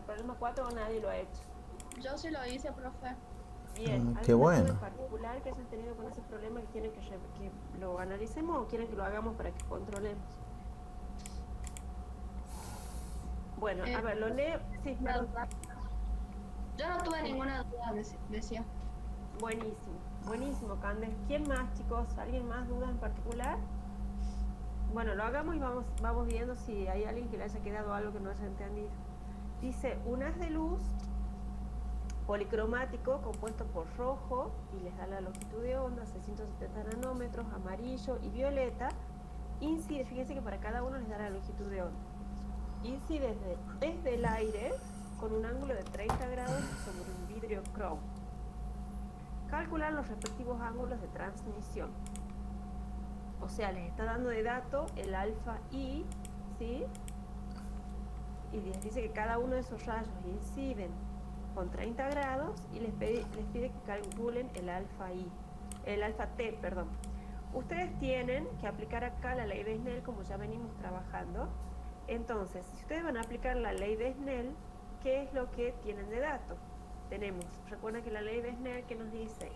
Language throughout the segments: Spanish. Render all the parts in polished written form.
problema 4 o nadie lo ha hecho. Yo sí lo hice, profe. Bien, Qué ¿alguna duda en bueno. particular que hayan tenido con ese problema que quieren que lo analicemos o quieren que lo hagamos para que controlemos? Bueno, a ver, lo leo. Sí, perdón. Verdad. Yo no tuve ¿Cómo? ninguna duda, decía. Buenísimo, buenísimo, Candes. ¿Quién más, chicos? ¿Alguien más dudas en particular? Bueno, lo hagamos y vamos viendo si hay alguien que le haya quedado algo que no haya entendido. Dice, un haz de luz policromático compuesto por rojo, y les da la longitud de onda, 670 nanómetros, amarillo y violeta, incide, fíjense que para cada uno les da la longitud de onda, incide desde el aire con un ángulo de 30 grados sobre un vidrio chrome. Calcular los respectivos ángulos de transmisión. O sea, les está dando de dato el alfa I, ¿sí? Y les dice que cada uno de esos rayos inciden con 30 grados y les pide que calculen el alfa I, el alfa T, perdón. Ustedes tienen que aplicar acá la ley de Snell como ya venimos trabajando. Entonces, si ustedes van a aplicar la ley de Snell, ¿qué es lo que tienen de dato? Recuerden que la ley de Snell que nos dice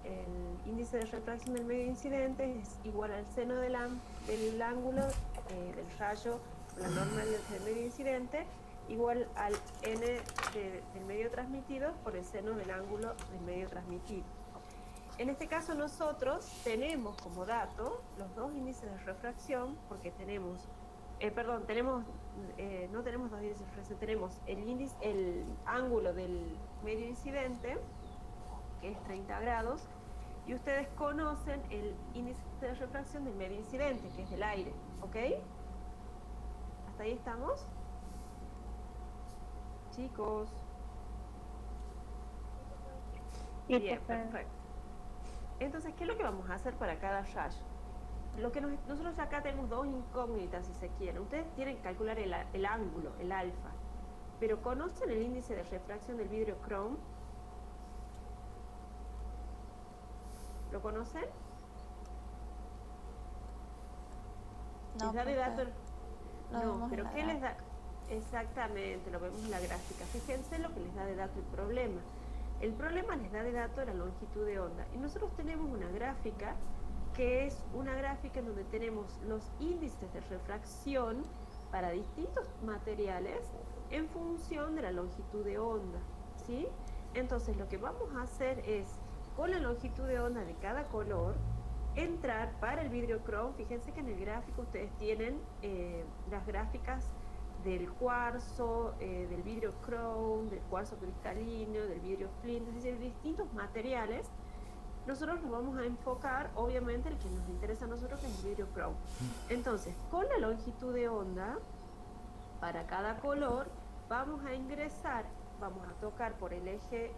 el índice de refracción del medio incidente es igual al seno del ángulo del rayo, la normal del medio incidente, igual al n del medio transmitido por el seno del ángulo del medio transmitido. En este caso nosotros tenemos como dato los dos índices de refracción, porque tenemos, no tenemos dos índices de refracción, tenemos el ángulo del medio incidente, que es 30 grados, y ustedes conocen el índice de refracción del medio incidente, que es del aire, ¿ok? ¿Hasta ahí estamos? Chicos. Bien, perfecto. Entonces, ¿qué es lo que vamos a hacer para cada rayo? Nosotros acá tenemos dos incógnitas, si se quieren. Ustedes tienen que calcular el ángulo, el alfa. Pero ¿conocen el índice de refracción del vidrio chrome? ¿Lo conocen? No, ¿Les da de dato? No, vemos en pero la ¿qué les da? gráfica. Exactamente, lo vemos en la gráfica. Fíjense lo que les da de dato el problema. El problema les da de dato la longitud de onda. Y nosotros tenemos una gráfica que es una gráfica en donde tenemos los índices de refracción para distintos materiales en función de la longitud de onda, ¿sí? Entonces lo que vamos a hacer es, con la longitud de onda de cada color, entrar para el vidrio chrome. Fíjense que en el gráfico ustedes tienen las gráficas del cuarzo, del vidrio chrome, del cuarzo cristalino, del vidrio flint, es decir, distintos materiales. Nosotros nos vamos a enfocar, obviamente, el que nos interesa a nosotros, que es el vidrio chrome. Entonces, con la longitud de onda, para cada color, vamos a ingresar, vamos a tocar por el eje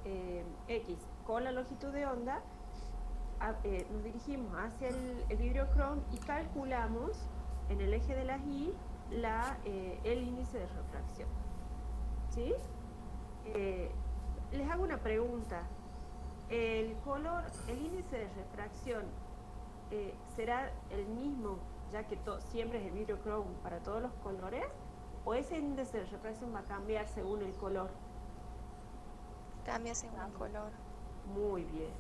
X con la longitud de onda, nos dirigimos hacia el vidrio chrome y calculamos en el eje de las Y el índice de refracción. ¿Sí? Les hago una pregunta. El índice de refracción será el mismo, ya que siempre es el vidrio chrome para todos los colores, o ese índice de refracción va a cambiar según el color. Cambia según el color. Muy bien.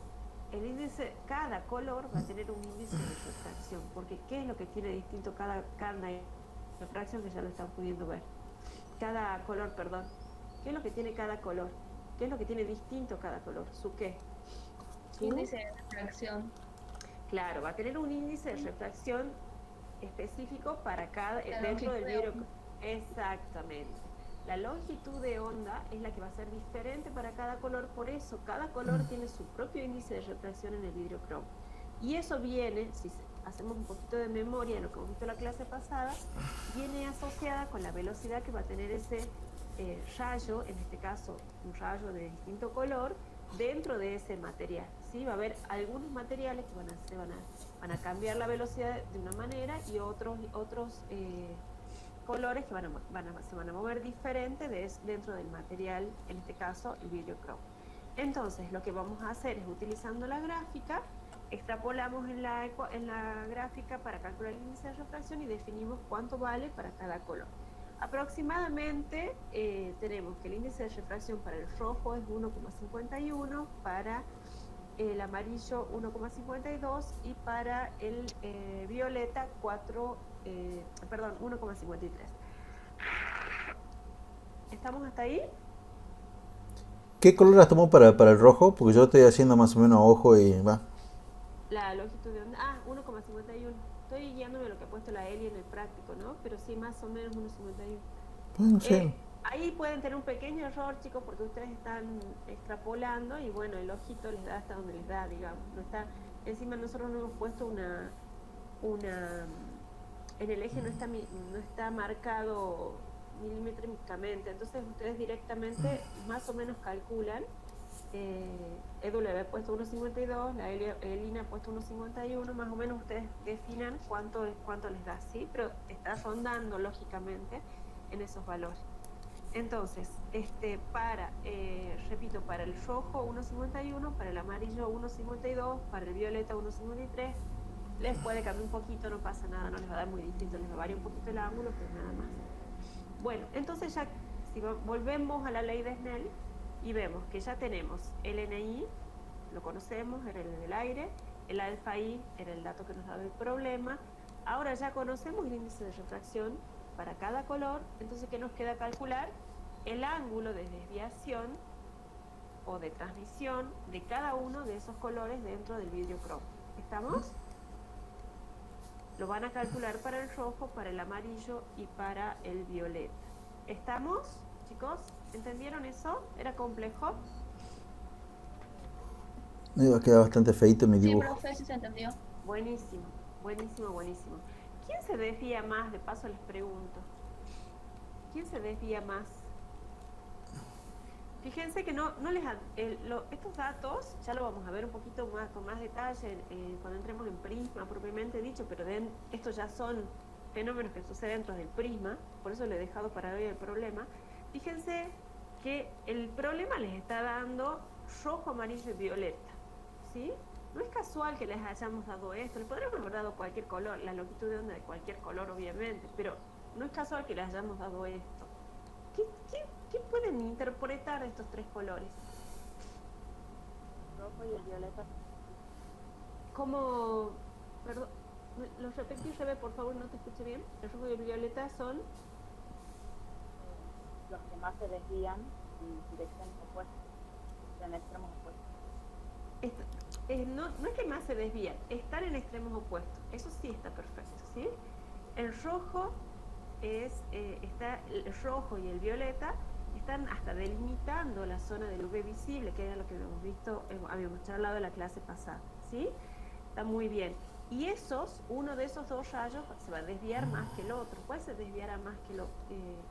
Cada color va a tener un índice de refracción, porque ¿qué es lo que tiene distinto cada refracción, que ya lo están pudiendo ver? Cada color, perdón. ¿Qué es lo que tiene cada color? ¿Qué es lo que tiene distinto cada color? ¿Su qué? Índice de refracción. Claro, va a tener un índice de refracción específico para dentro del vidrio. Exactamente. La longitud de onda es la que va a ser diferente para cada color, por eso cada color tiene su propio índice de refracción en el vidrio chrome. Y eso viene, si hacemos un poquito de memoria de lo que hemos visto en la clase pasada, viene asociada con la velocidad que va a tener ese rayo, en este caso un rayo de distinto color, dentro de ese material. ¿Sí? Va a haber algunos materiales que van a cambiar la velocidad de una manera y otros colores que se van a mover diferente dentro del material, en este caso el vidrio chrome. Entonces lo que vamos a hacer es, utilizando la gráfica, extrapolamos en la gráfica para calcular el índice de refracción y definimos cuánto vale para cada color. aproximadamente tenemos que el índice de refracción para el rojo es 1,51, para el amarillo 1,52 y para el violeta 1,53. ¿Estamos hasta ahí? ¿Qué color las tomó para el rojo? Porque yo estoy haciendo más o menos a ojo y va. La longitud de onda, 1,51. Estoy guiándome lo que ha puesto la Eli en el práctico, ¿no? Pero sí, más o menos 1,51. Bueno, sí. Ahí pueden tener un pequeño error, chicos, porque ustedes están extrapolando y bueno, el ojito les da hasta donde les da, digamos. No está, encima nosotros no hemos puesto en el eje no está marcado milimétricamente, entonces ustedes directamente más o menos calculan. Edu le había puesto 1,52, la Elina ha puesto 1,51, más o menos ustedes definan cuánto les da, ¿sí? Pero está rondando lógicamente en esos valores. Entonces, repito, para el rojo 1,51, para el amarillo 1,52, para el violeta 1,53, les puede cambiar un poquito, no pasa nada, no les va a dar muy distinto, les va a variar un poquito el ángulo, pero nada más. Bueno, entonces ya, si volvemos a la ley de Snell y vemos que ya tenemos el NI, lo conocemos, era el del aire, el alfa I era el dato que nos daba el problema, ahora ya conocemos el índice de refracción para cada color, entonces ¿qué nos queda calcular? El ángulo de desviación o de transmisión de cada uno de esos colores dentro del vidrio cromo. ¿Estamos? Lo van a calcular para el rojo, para el amarillo y para el violeta. ¿Estamos, chicos? ¿Entendieron eso? ¿Era complejo? Me iba a quedar bastante feito mi dibujo. Sí, profe, sí se entendió. Buenísimo, buenísimo, buenísimo. ¿Quién se desvía más? De paso les pregunto. ¿Quién se desvía más? Fíjense que estos datos ya lo vamos a ver un poquito más con más detalle cuando entremos en prisma propiamente dicho, pero estos ya son fenómenos que suceden dentro del prisma, por eso le he dejado para hoy el problema. Fíjense que el problema les está dando rojo, amarillo y violeta, ¿sí? No es casual que les hayamos dado esto, le podríamos haber dado cualquier color, la longitud de onda de cualquier color obviamente, pero no es casual que les hayamos dado esto. ¿Qué pueden interpretar de estos tres colores? Rojo y el violeta. ¿Cómo? Perdón, ¿los repetís, Rebe, por favor? No te escuché bien. El rojo y el violeta son Los que más se desvían en direcciones opuestas, en extremos opuestos. No es que más se desvían, están en extremos opuestos. Eso sí está perfecto, ¿sí? El rojo el rojo y el violeta están hasta delimitando la zona del UV visible, que era lo que habíamos visto, habíamos charlado en la clase pasada, ¿sí? Está muy bien. Y uno de esos dos rayos se va a desviar más que el otro. ¿Cuál se desviará más que el otro?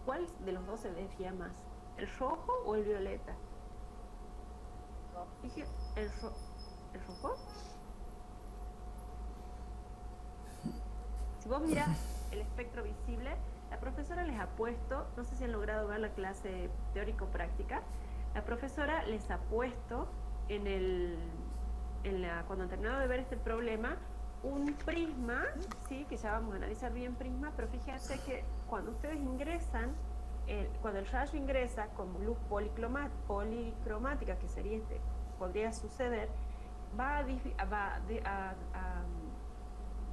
¿Cuál de los dos se desvía más? ¿El rojo o el violeta? Dije, ¿el rojo? Si vos mirás el espectro visible, la profesora les ha puesto, no sé si han logrado ver la clase teórico-práctica, la profesora les ha puesto cuando han terminado de ver este problema, un prisma, ¿sí? Que ya vamos a analizar bien prisma, pero fíjense que cuando ustedes ingresan, cuando el rayo ingresa con luz policromática, que sería podría suceder, va a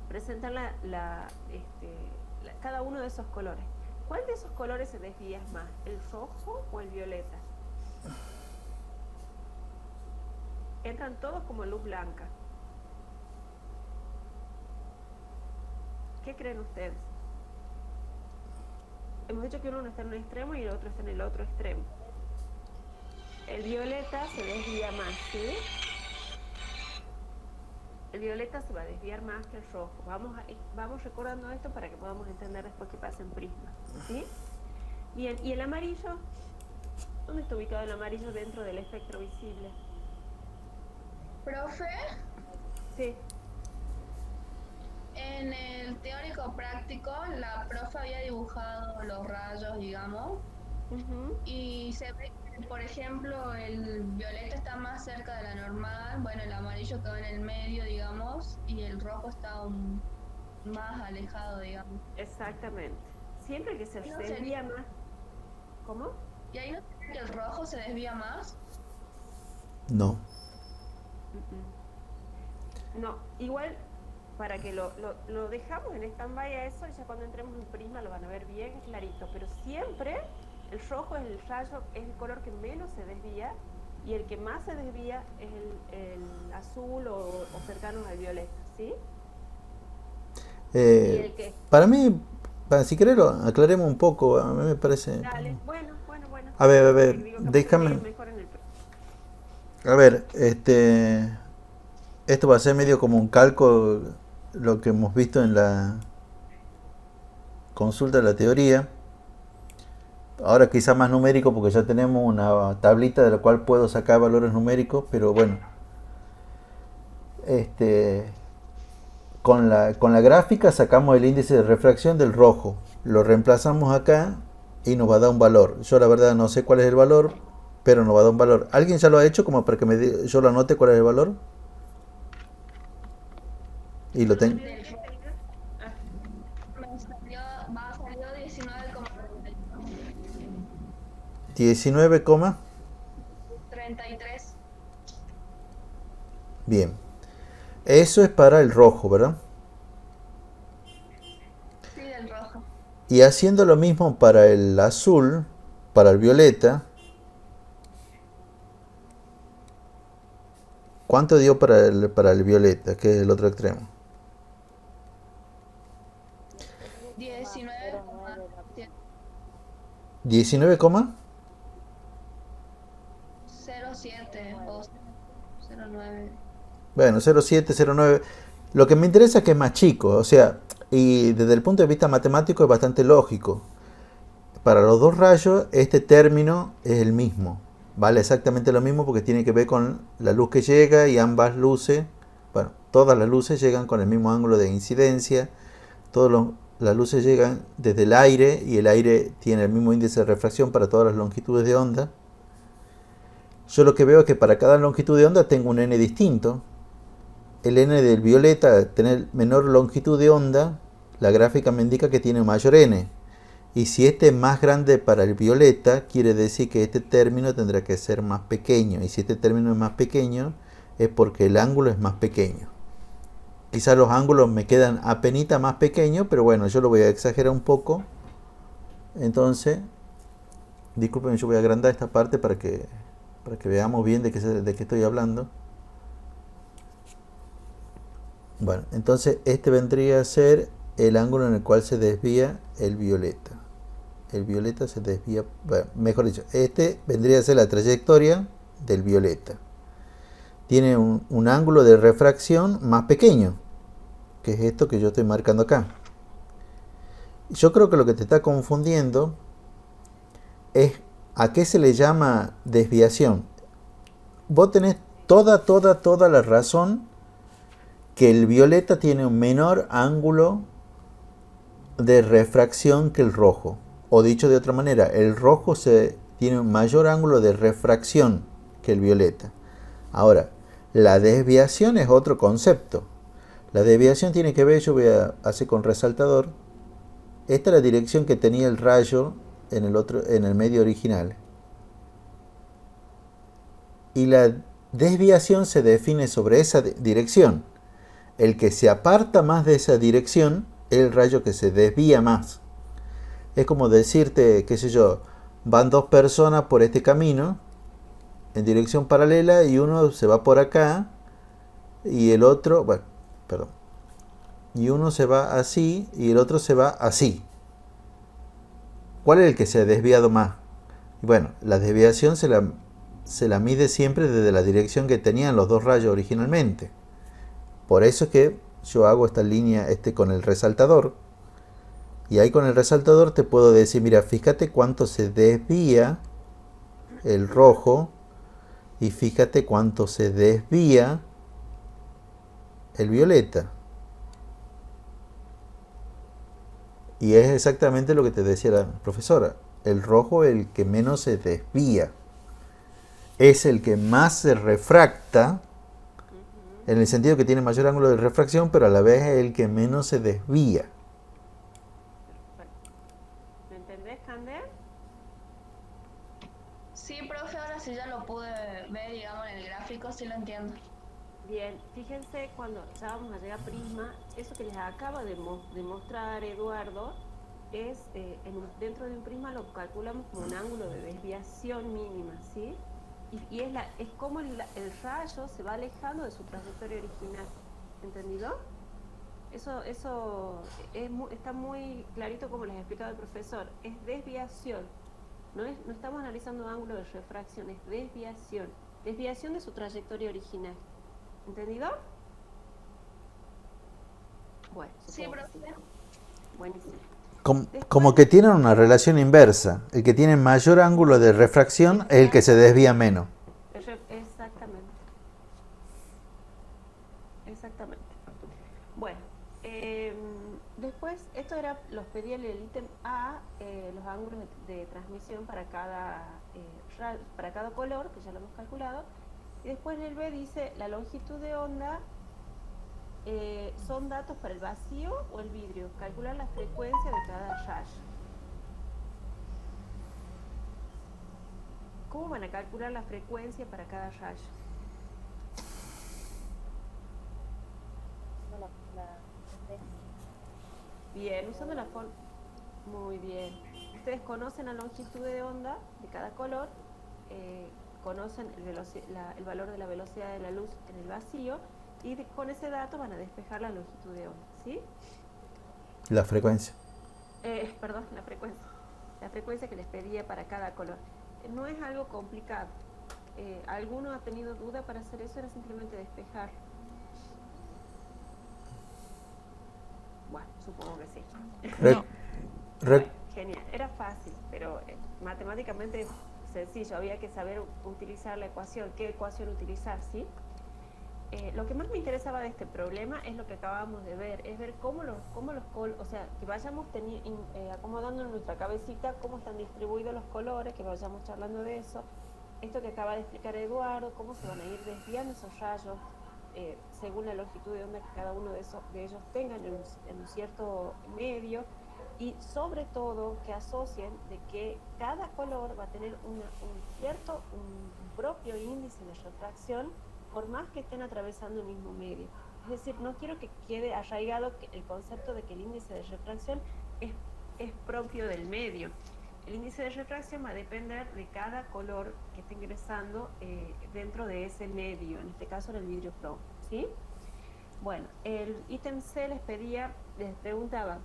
presentar cada uno de esos colores. ¿Cuál de esos colores se desvía más? ¿El rojo o el violeta? Entran todos como luz blanca. ¿Qué creen ustedes? Hemos dicho que uno está en un extremo y el otro está en el otro extremo. El violeta se desvía más, ¿sí? El violeta se va a desviar más que el rojo. Vamos recordando esto para que podamos entender después qué pasa en prisma, ¿sí? Bien, ¿y el amarillo? ¿Dónde está ubicado el amarillo dentro del espectro visible? Profe, Sí. en el teórico práctico, la profe había dibujado los rayos, digamos, y se ve que, por ejemplo, el violeta está más cerca de la normal, bueno, el amarillo quedó en el medio, digamos, y el rojo está más alejado, digamos. Exactamente. siempre que se No desvía más. ¿Cómo? ¿Y ahí no sería que el rojo se desvía más? No. No, igual para que lo dejamos en stand-by a eso, ya cuando entremos en prisma lo van a ver bien clarito, pero siempre el rojo es el rayo, es el color que menos se desvía, y el que más se desvía es el azul o cercano al violeta, ¿sí? Y el que... Para mí, si querés lo aclaremos un poco, a mí me parece... Dale, bueno. A ver, Digo, capaz que déjame... es mejor en el... A ver, esto va a ser medio como un calco, lo que hemos visto en la consulta de la teoría. Ahora quizá más numérico porque ya tenemos una tablita de la cual puedo sacar valores numéricos, pero bueno. Con la gráfica sacamos el índice de refracción del rojo. Lo reemplazamos acá y nos va a dar un valor. Yo la verdad no sé cuál es el valor, pero nos va a dar un valor. ¿Alguien ya lo ha hecho como para que yo lo anote cuál es el valor? Y lo tengo. Va a salir 19, 33. Bien. Eso es para el rojo, ¿verdad? Sí, del rojo. Y haciendo lo mismo para el azul, para el violeta, ¿cuánto dio para el violeta, que es el otro extremo? 19,7. 19, 07 o 09. bueno, 0,7, 0,9. Lo que me interesa es que es más chico, o sea, y desde el punto de vista matemático es bastante lógico. Para los dos rayos, este término es el mismo. Vale exactamente lo mismo porque tiene que ver con la luz que llega y ambas luces, bueno, todas las luces llegan con el mismo ángulo de incidencia. Las luces llegan desde el aire y el aire tiene el mismo índice de refracción para todas las longitudes de onda. Yo lo que veo es que para cada longitud de onda tengo un n distinto. El n del violeta, al tener menor longitud de onda, la gráfica me indica que tiene mayor n. Y si este es más grande para el violeta, quiere decir que este término tendrá que ser más pequeño. Y si este término es más pequeño, es porque el ángulo es más pequeño. Quizás los ángulos me quedan apenita más pequeños, pero bueno, yo lo voy a exagerar un poco. Entonces, disculpen, yo voy a agrandar esta parte para que veamos bien de qué estoy hablando. Bueno, entonces este vendría a ser el ángulo en el cual se desvía el violeta. El violeta se desvía, bueno, mejor dicho, este vendría a ser la trayectoria del violeta. Tiene un ángulo de refracción más pequeño, que es esto que yo estoy marcando acá. Yo creo que lo que te está confundiendo es a qué se le llama desviación. Vos tenés toda la razón que el violeta tiene un menor ángulo de refracción que el rojo. O dicho de otra manera, el rojo tiene un mayor ángulo de refracción que el violeta. Ahora, la desviación es otro concepto. La desviación tiene que ver, yo voy a hacer con resaltador. Esta es la dirección que tenía el rayo en el medio original. Y la desviación se define sobre esa dirección. El que se aparta más de esa dirección es el rayo que se desvía más. Es como decirte, qué sé yo, van dos personas por este camino en dirección paralela y uno se va por acá y el otro, y uno se va así y el otro se va así. ¿Cuál es el que se ha desviado más? Bueno, la desviación se la mide siempre desde la dirección que tenían los dos rayos originalmente. Por eso es que yo hago esta línea con el resaltador. Y ahí con el resaltador te puedo decir, mira, fíjate cuánto se desvía el rojo y fíjate cuánto se desvía el violeta. Y es exactamente lo que te decía la profesora. El rojo es el que menos se desvía. Es el que más se refracta, en el sentido que tiene mayor ángulo de refracción, pero a la vez es el que menos se desvía. Sí, profe, ahora sí ya lo pude ver, digamos, en el gráfico, sí lo entiendo. Bien, fíjense cuando ya vamos a llegar a prisma, eso que les acaba de mostrar Eduardo es, dentro de un prisma lo calculamos como un ángulo de desviación mínima, ¿sí? Es como el rayo se va alejando de su trayectoria original, ¿entendido? Eso está muy clarito como les ha explicado el profesor, es desviación, no estamos analizando ángulo de refracción, es desviación de su trayectoria original. ¿Entendido? Bueno, Sí, supongo que sí. profe. Buenísimo. Como que tienen una relación inversa. El que tiene mayor ángulo de refracción es el que se desvía menos. Exactamente. Exactamente. Bueno, después, los pedí en el ítem A, los ángulos de transmisión para cada color, que ya lo hemos calculado. Y después en el B dice la longitud de onda. Son datos para el vacío o el vidrio. Calcular la frecuencia de cada rayo. ¿Cómo van a calcular la frecuencia para cada rayo? Bien, usando la forma... Muy bien. Ustedes conocen la longitud de onda de cada color, conocen el valor de la velocidad de la luz en el vacío, y con ese dato van a despejar la longitud de onda, ¿sí? La frecuencia. Perdón, la frecuencia. La frecuencia que les pedía para cada color. No es algo complicado. ¿Alguno ha tenido duda para hacer eso? Era simplemente despejar. Bueno, supongo que sí. No. Bueno, genial. Era fácil, pero matemáticamente sencillo. Había que saber utilizar la ecuación. ¿Qué ecuación utilizar? ¿Sí? Lo que más me interesaba de este problema es lo que acabamos de ver, es ver o sea, que vayamos acomodando en nuestra cabecita cómo están distribuidos los colores, que vayamos charlando de eso. Esto que acaba de explicar Eduardo, cómo se van a ir desviando esos rayos según la longitud de onda que cada uno de ellos tengan en un cierto medio, y sobre todo que asocien de que cada color va a tener un propio índice de refracción, por más que estén atravesando el mismo medio. Es decir, no quiero que quede arraigado el concepto de que el índice de refracción es propio del medio. El índice de refracción va a depender de cada color que esté ingresando dentro de ese medio, en este caso en el vidrio plomo, ¿sí? Bueno, el ítem C les preguntaba,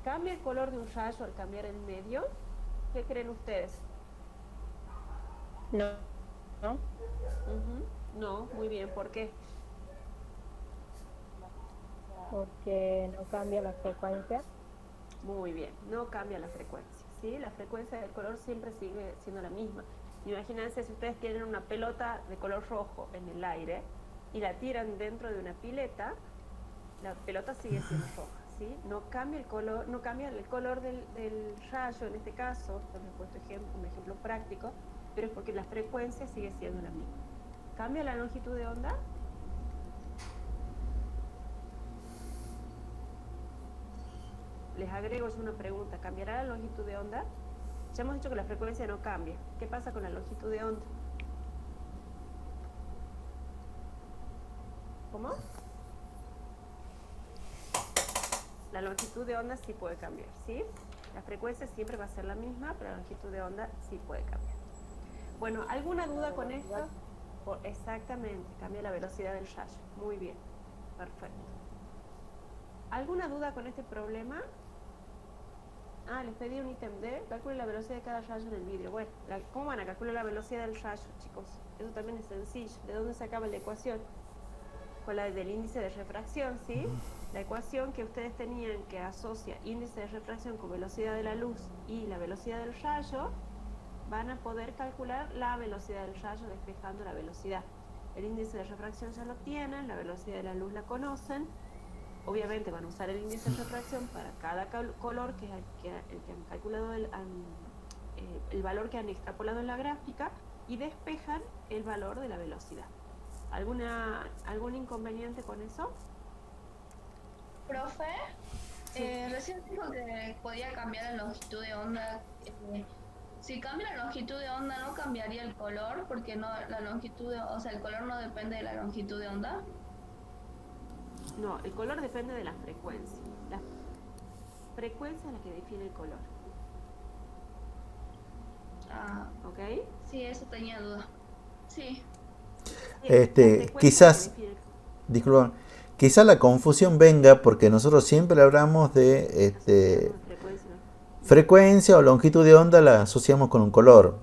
¿cambia el color de un rayo al cambiar el medio? ¿Qué creen ustedes? No, ¿no? No, muy bien, ¿por qué? Porque no cambia la frecuencia. Muy bien, no cambia la frecuencia, ¿sí? La frecuencia del color siempre sigue siendo la misma. Imagínense si ustedes tienen una pelota de color rojo en el aire y la tiran dentro de una pileta, la pelota sigue siendo roja, ¿sí? No cambia el color, del rayo en este caso, les he puesto un ejemplo práctico, pero es porque la frecuencia sigue siendo la misma. ¿Cambia la longitud de onda? Les agrego yo una pregunta. ¿Cambiará la longitud de onda? Ya hemos dicho que la frecuencia no cambia. ¿Qué pasa con la longitud de onda? ¿Cómo? La longitud de onda sí puede cambiar, ¿sí? La frecuencia siempre va a ser la misma, pero la longitud de onda sí puede cambiar. Bueno, ¿alguna duda con esto? Exactamente, cambia la velocidad del rayo. Muy bien, perfecto. ¿Alguna duda con este problema? Les pedí un ítem D, calcule la velocidad de cada rayo en el vidrio. Bueno, ¿cómo van a calcular la velocidad del rayo, chicos? Eso también es sencillo. ¿De dónde sacaba la ecuación? Con la del índice de refracción, ¿sí? La ecuación que ustedes tenían que asocia índice de refracción con velocidad de la luz y la velocidad del rayo, van a poder calcular la velocidad del rayo despejando la velocidad. El índice de refracción ya lo tienen, la velocidad de la luz la conocen. Obviamente van a usar el índice de refracción para cada color, que es el que han calculado el valor que han extrapolado en la gráfica, y despejan el valor de la velocidad. ¿Algún inconveniente con eso? Profe, recién dijo que podía cambiar la longitud de onda Si cambia la longitud de onda, ¿no cambiaría el color? Porque no, la longitud o sea, el color no depende de la longitud de onda. No, el color depende de la frecuencia. La frecuencia es la que define el color. Ah, ¿Ok? sí, eso tenía duda. Sí. Quizás, disculpa, quizás la confusión venga porque nosotros siempre hablamos de frecuencia o longitud de onda, la asociamos con un color.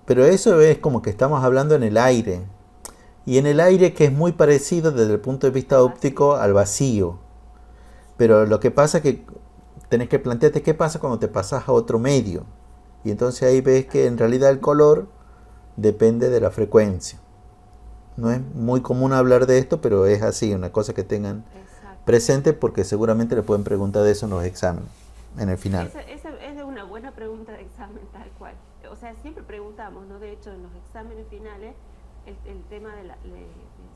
Pero eso es como que estamos hablando en el aire. Y en el aire que es muy parecido desde el punto de vista óptico al vacío. Pero lo que pasa es que tenés que plantearte qué pasa cuando te pasas a otro medio. Y entonces ahí ves que en realidad el color depende de la frecuencia. No es muy común hablar de esto, pero es así, una cosa que tengan presente porque seguramente le pueden preguntar de eso en los exámenes, en el final. Esa es una buena pregunta de examen, tal cual. O sea, siempre preguntamos, ¿no? De hecho, en los exámenes finales, el tema de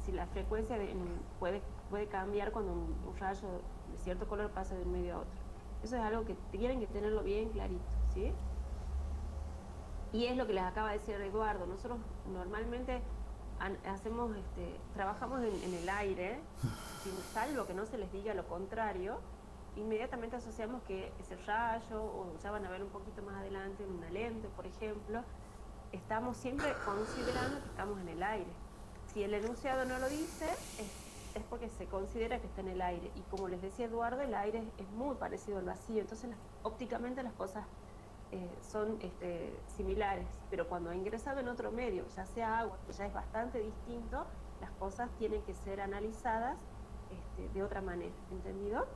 si la frecuencia puede cambiar cuando un rayo de cierto color pasa de un medio a otro. Eso es algo que tienen que tenerlo bien clarito, ¿sí? Y es lo que les acaba de decir Eduardo. Nosotros normalmente trabajamos en el aire, salvo que no se les diga lo contrario, inmediatamente asociamos que ese rayo, o ya van a ver un poquito más adelante en una lente, por ejemplo, estamos siempre considerando que estamos en el aire. Si el enunciado no lo dice, es porque se considera que está en el aire. Y como les decía Eduardo, el aire es muy parecido al vacío, entonces ópticamente las cosas son similares, pero cuando ha ingresado en otro medio, ya sea agua, que ya es bastante distinto, las cosas tienen que ser analizadas de otra manera, ¿entendido?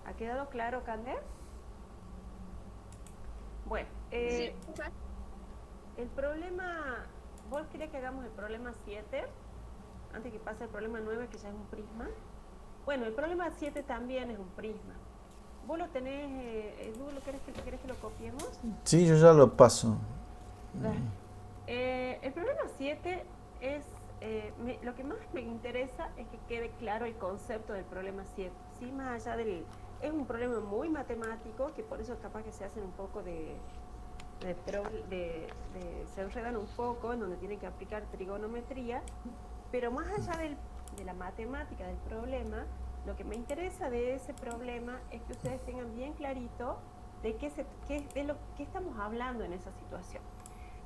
¿Ha quedado claro, Cande? Bueno, Sí. el problema, ¿vos querés que hagamos el problema 7? Antes que pase el problema 9, que ya es un prisma. Bueno, el problema 7 también es un prisma. ¿Vos lo tenés, Edu, querés que lo copiemos? Sí, yo ya lo paso. El problema 7 es, lo que más me interesa es que quede claro el concepto del problema 7, ¿sí? Más allá es un problema muy matemático, que por eso capaz que se hacen un poco se enredan un poco, en donde tienen que aplicar trigonometría, pero más allá de la matemática del problema, lo que me interesa de ese problema es que ustedes tengan bien clarito de qué estamos hablando en esa situación.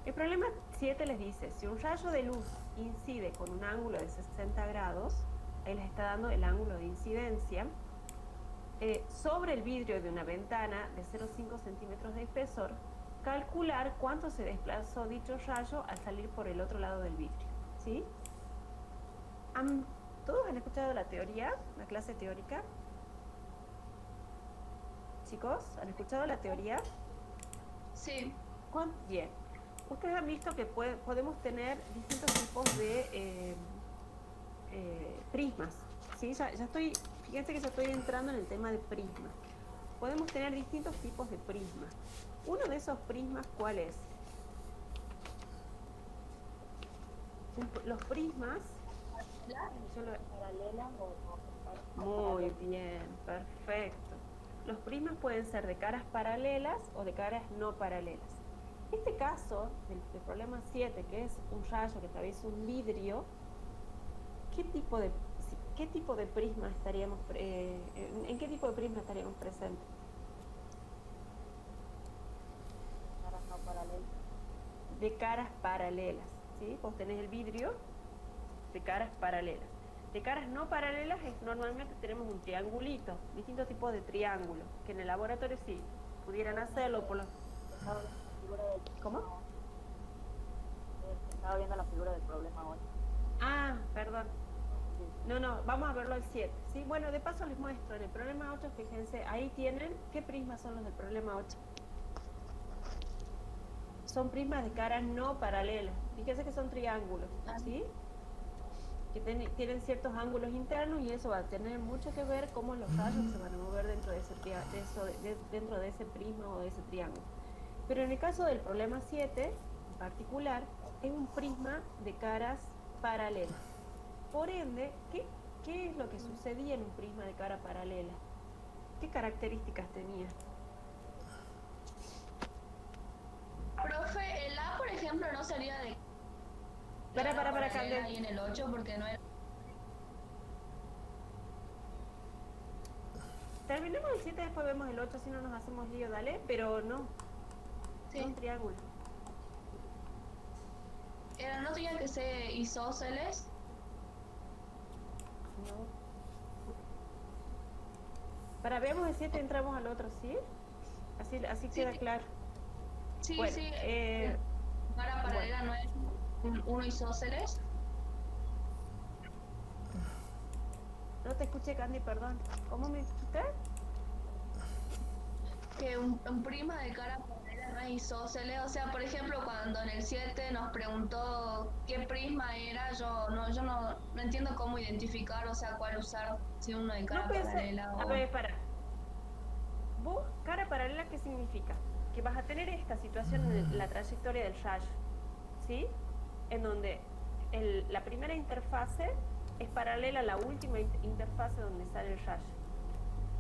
El problema 7 les dice, si un rayo de luz incide con un ángulo de 60 grados, ahí les está dando el ángulo de incidencia, sobre el vidrio de una ventana de 0,5 centímetros de espesor, calcular cuánto se desplazó dicho rayo al salir por el otro lado del vidrio, ¿sí? ¿Todos han escuchado la teoría, la clase teórica? Chicos, ¿han escuchado la teoría? Sí. Bien. Ustedes han visto que podemos tener distintos tipos de prismas, ¿sí? Fíjense que ya estoy entrando en el tema de prismas. Podemos tener distintos tipos de prismas. Uno de esos prismas, ¿cuál es? Los prismas... Paralela Muy bien, perfecto. Los prismas pueden ser de caras paralelas o de caras no paralelas. Este caso del problema 7, que es un rayo que atraviesa un vidrio, ¿qué tipo de prisma estaríamos en qué tipo de prisma estaríamos presentes? Caras no paralelas. De caras paralelas, ¿sí? Vos tenés el vidrio de caras paralelas. De caras no paralelas normalmente tenemos un triangulito, distintos tipos de triángulos, que en el laboratorio sí pudieran hacerlo por los... ¿Cómo? Estaba viendo la figura del problema 8. Ah, perdón. No, vamos a verlo al 7. ¿Sí? Bueno, de paso les muestro. En el problema 8, fíjense, ahí tienen, ¿qué prismas son los del problema 8? Son prismas de caras no paralelas. Fíjense que son triángulos, ¿sí? Que tienen ciertos ángulos internos y eso va a tener mucho que ver cómo los rayos se van a mover dentro de ese prisma o de ese triángulo. Pero en el caso del problema 7, en particular, es un prisma de caras paralelas. Por ende, ¿qué es lo que sucedía en un prisma de cara paralela? ¿Qué características tenía? ejemplo, no sería de Para, paralela Candel. ahí en el 8 porque no era. Terminemos el 7, después vemos el 8, si no nos hacemos lío, dale. Pero no, no Sí, un triángulo. no tenía que ser isósceles. No. Para, veamos el 7, entramos al otro, ¿sí? Así Sí, queda sí. claro. Sí, Bueno, sí. Cara paralela no es uno isósceles. no te escuché, Candy, perdón. ¿Cómo me dijiste? Que un prisma de cara paralela no es isósceles. O sea, por ejemplo, cuando en el 7 nos preguntó qué prisma era, yo no entiendo cómo identificar, o sea, cuál usar, si uno de No cara pensé. paralela A o... ver, para. ¿Vos, cara paralela, qué significa? Que vas a tener esta situación en la trayectoria del rayo, ¿sí? En donde la primera interfase es paralela a la última interfase donde sale el rayo.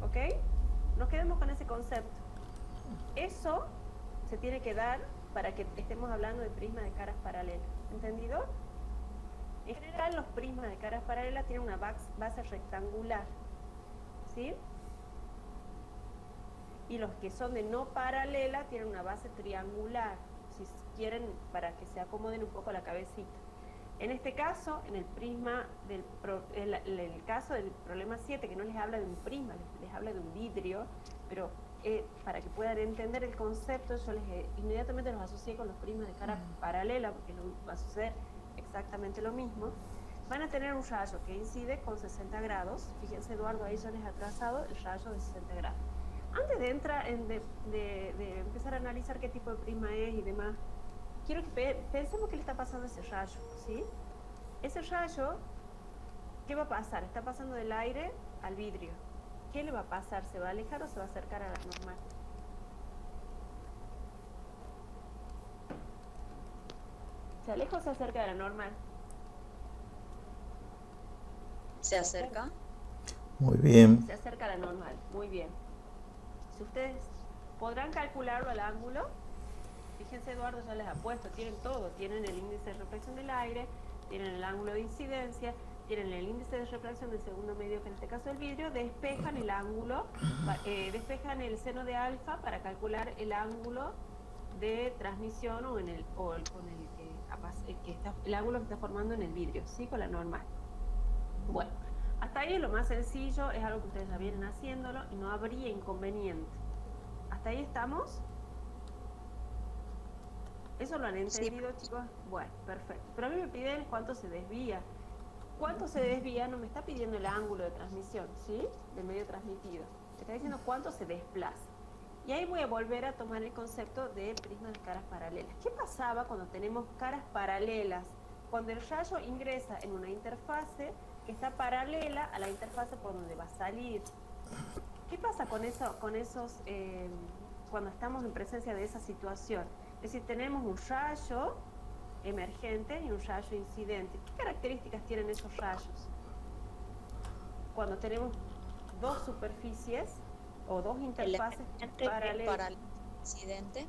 ¿Ok? Nos quedemos con ese concepto. Eso se tiene que dar para que estemos hablando de prisma de caras paralelas. ¿Entendido? En general, los prismas de caras paralelas tienen una base rectangular, ¿sí? Y los que son de no paralela tienen una base triangular, si quieren, para que se acomoden un poco la cabecita. En este caso, en el prisma el caso del problema 7, que no les habla de un prisma, les habla de un vidrio, pero para que puedan entender el concepto, yo inmediatamente los asocié con los prismas de cara paralela, porque va a suceder exactamente lo mismo. Van a tener un rayo que incide con 60 grados. Fíjense, Eduardo, ahí yo les he trazado el rayo de 60 grados. Antes de entrar de empezar a analizar qué tipo de prisma es y demás, quiero que pensemos qué le está pasando a ese rayo, ¿sí? Ese rayo, ¿qué va a pasar? Está pasando del aire al vidrio. ¿Qué le va a pasar? ¿Se va a alejar o se va a acercar a la normal? ¿Se aleja o se acerca de la normal? ¿Se acerca? Muy bien. Se acerca a la normal, muy bien. Si ustedes podrán calcularlo al ángulo, fíjense, Eduardo ya les ha puesto, tienen todo, tienen el índice de reflexión del aire, tienen el ángulo de incidencia, tienen el índice de reflexión del segundo medio, que en este caso es el vidrio, despejan el ángulo, despejan el seno de alfa para calcular el ángulo de transmisión o el ángulo que está formando en el vidrio, ¿sí? Con la normal. Bueno, hasta ahí es lo más sencillo, es algo que ustedes ya vienen haciéndolo y no habría inconveniente. ¿Hasta ahí estamos? ¿Eso lo han entendido, sí, chicos? Bueno, perfecto. Pero a mí me piden cuánto se desvía. ¿Cuánto se desvía? No me está pidiendo el ángulo de transmisión, ¿sí? Del medio transmitido. Me está diciendo cuánto se desplaza. Y ahí voy a volver a tomar el concepto de prisma de caras paralelas. ¿Qué pasaba cuando tenemos caras paralelas? Cuando el rayo ingresa en una interfase que está paralela a la interfase por donde va a salir. ¿Qué pasa con esos, cuando estamos en presencia de esa situación? Es decir, tenemos un rayo emergente y un rayo incidente. ¿Qué características tienen esos rayos? Cuando tenemos dos superficies o dos interfaces paralelas. Para el incidente.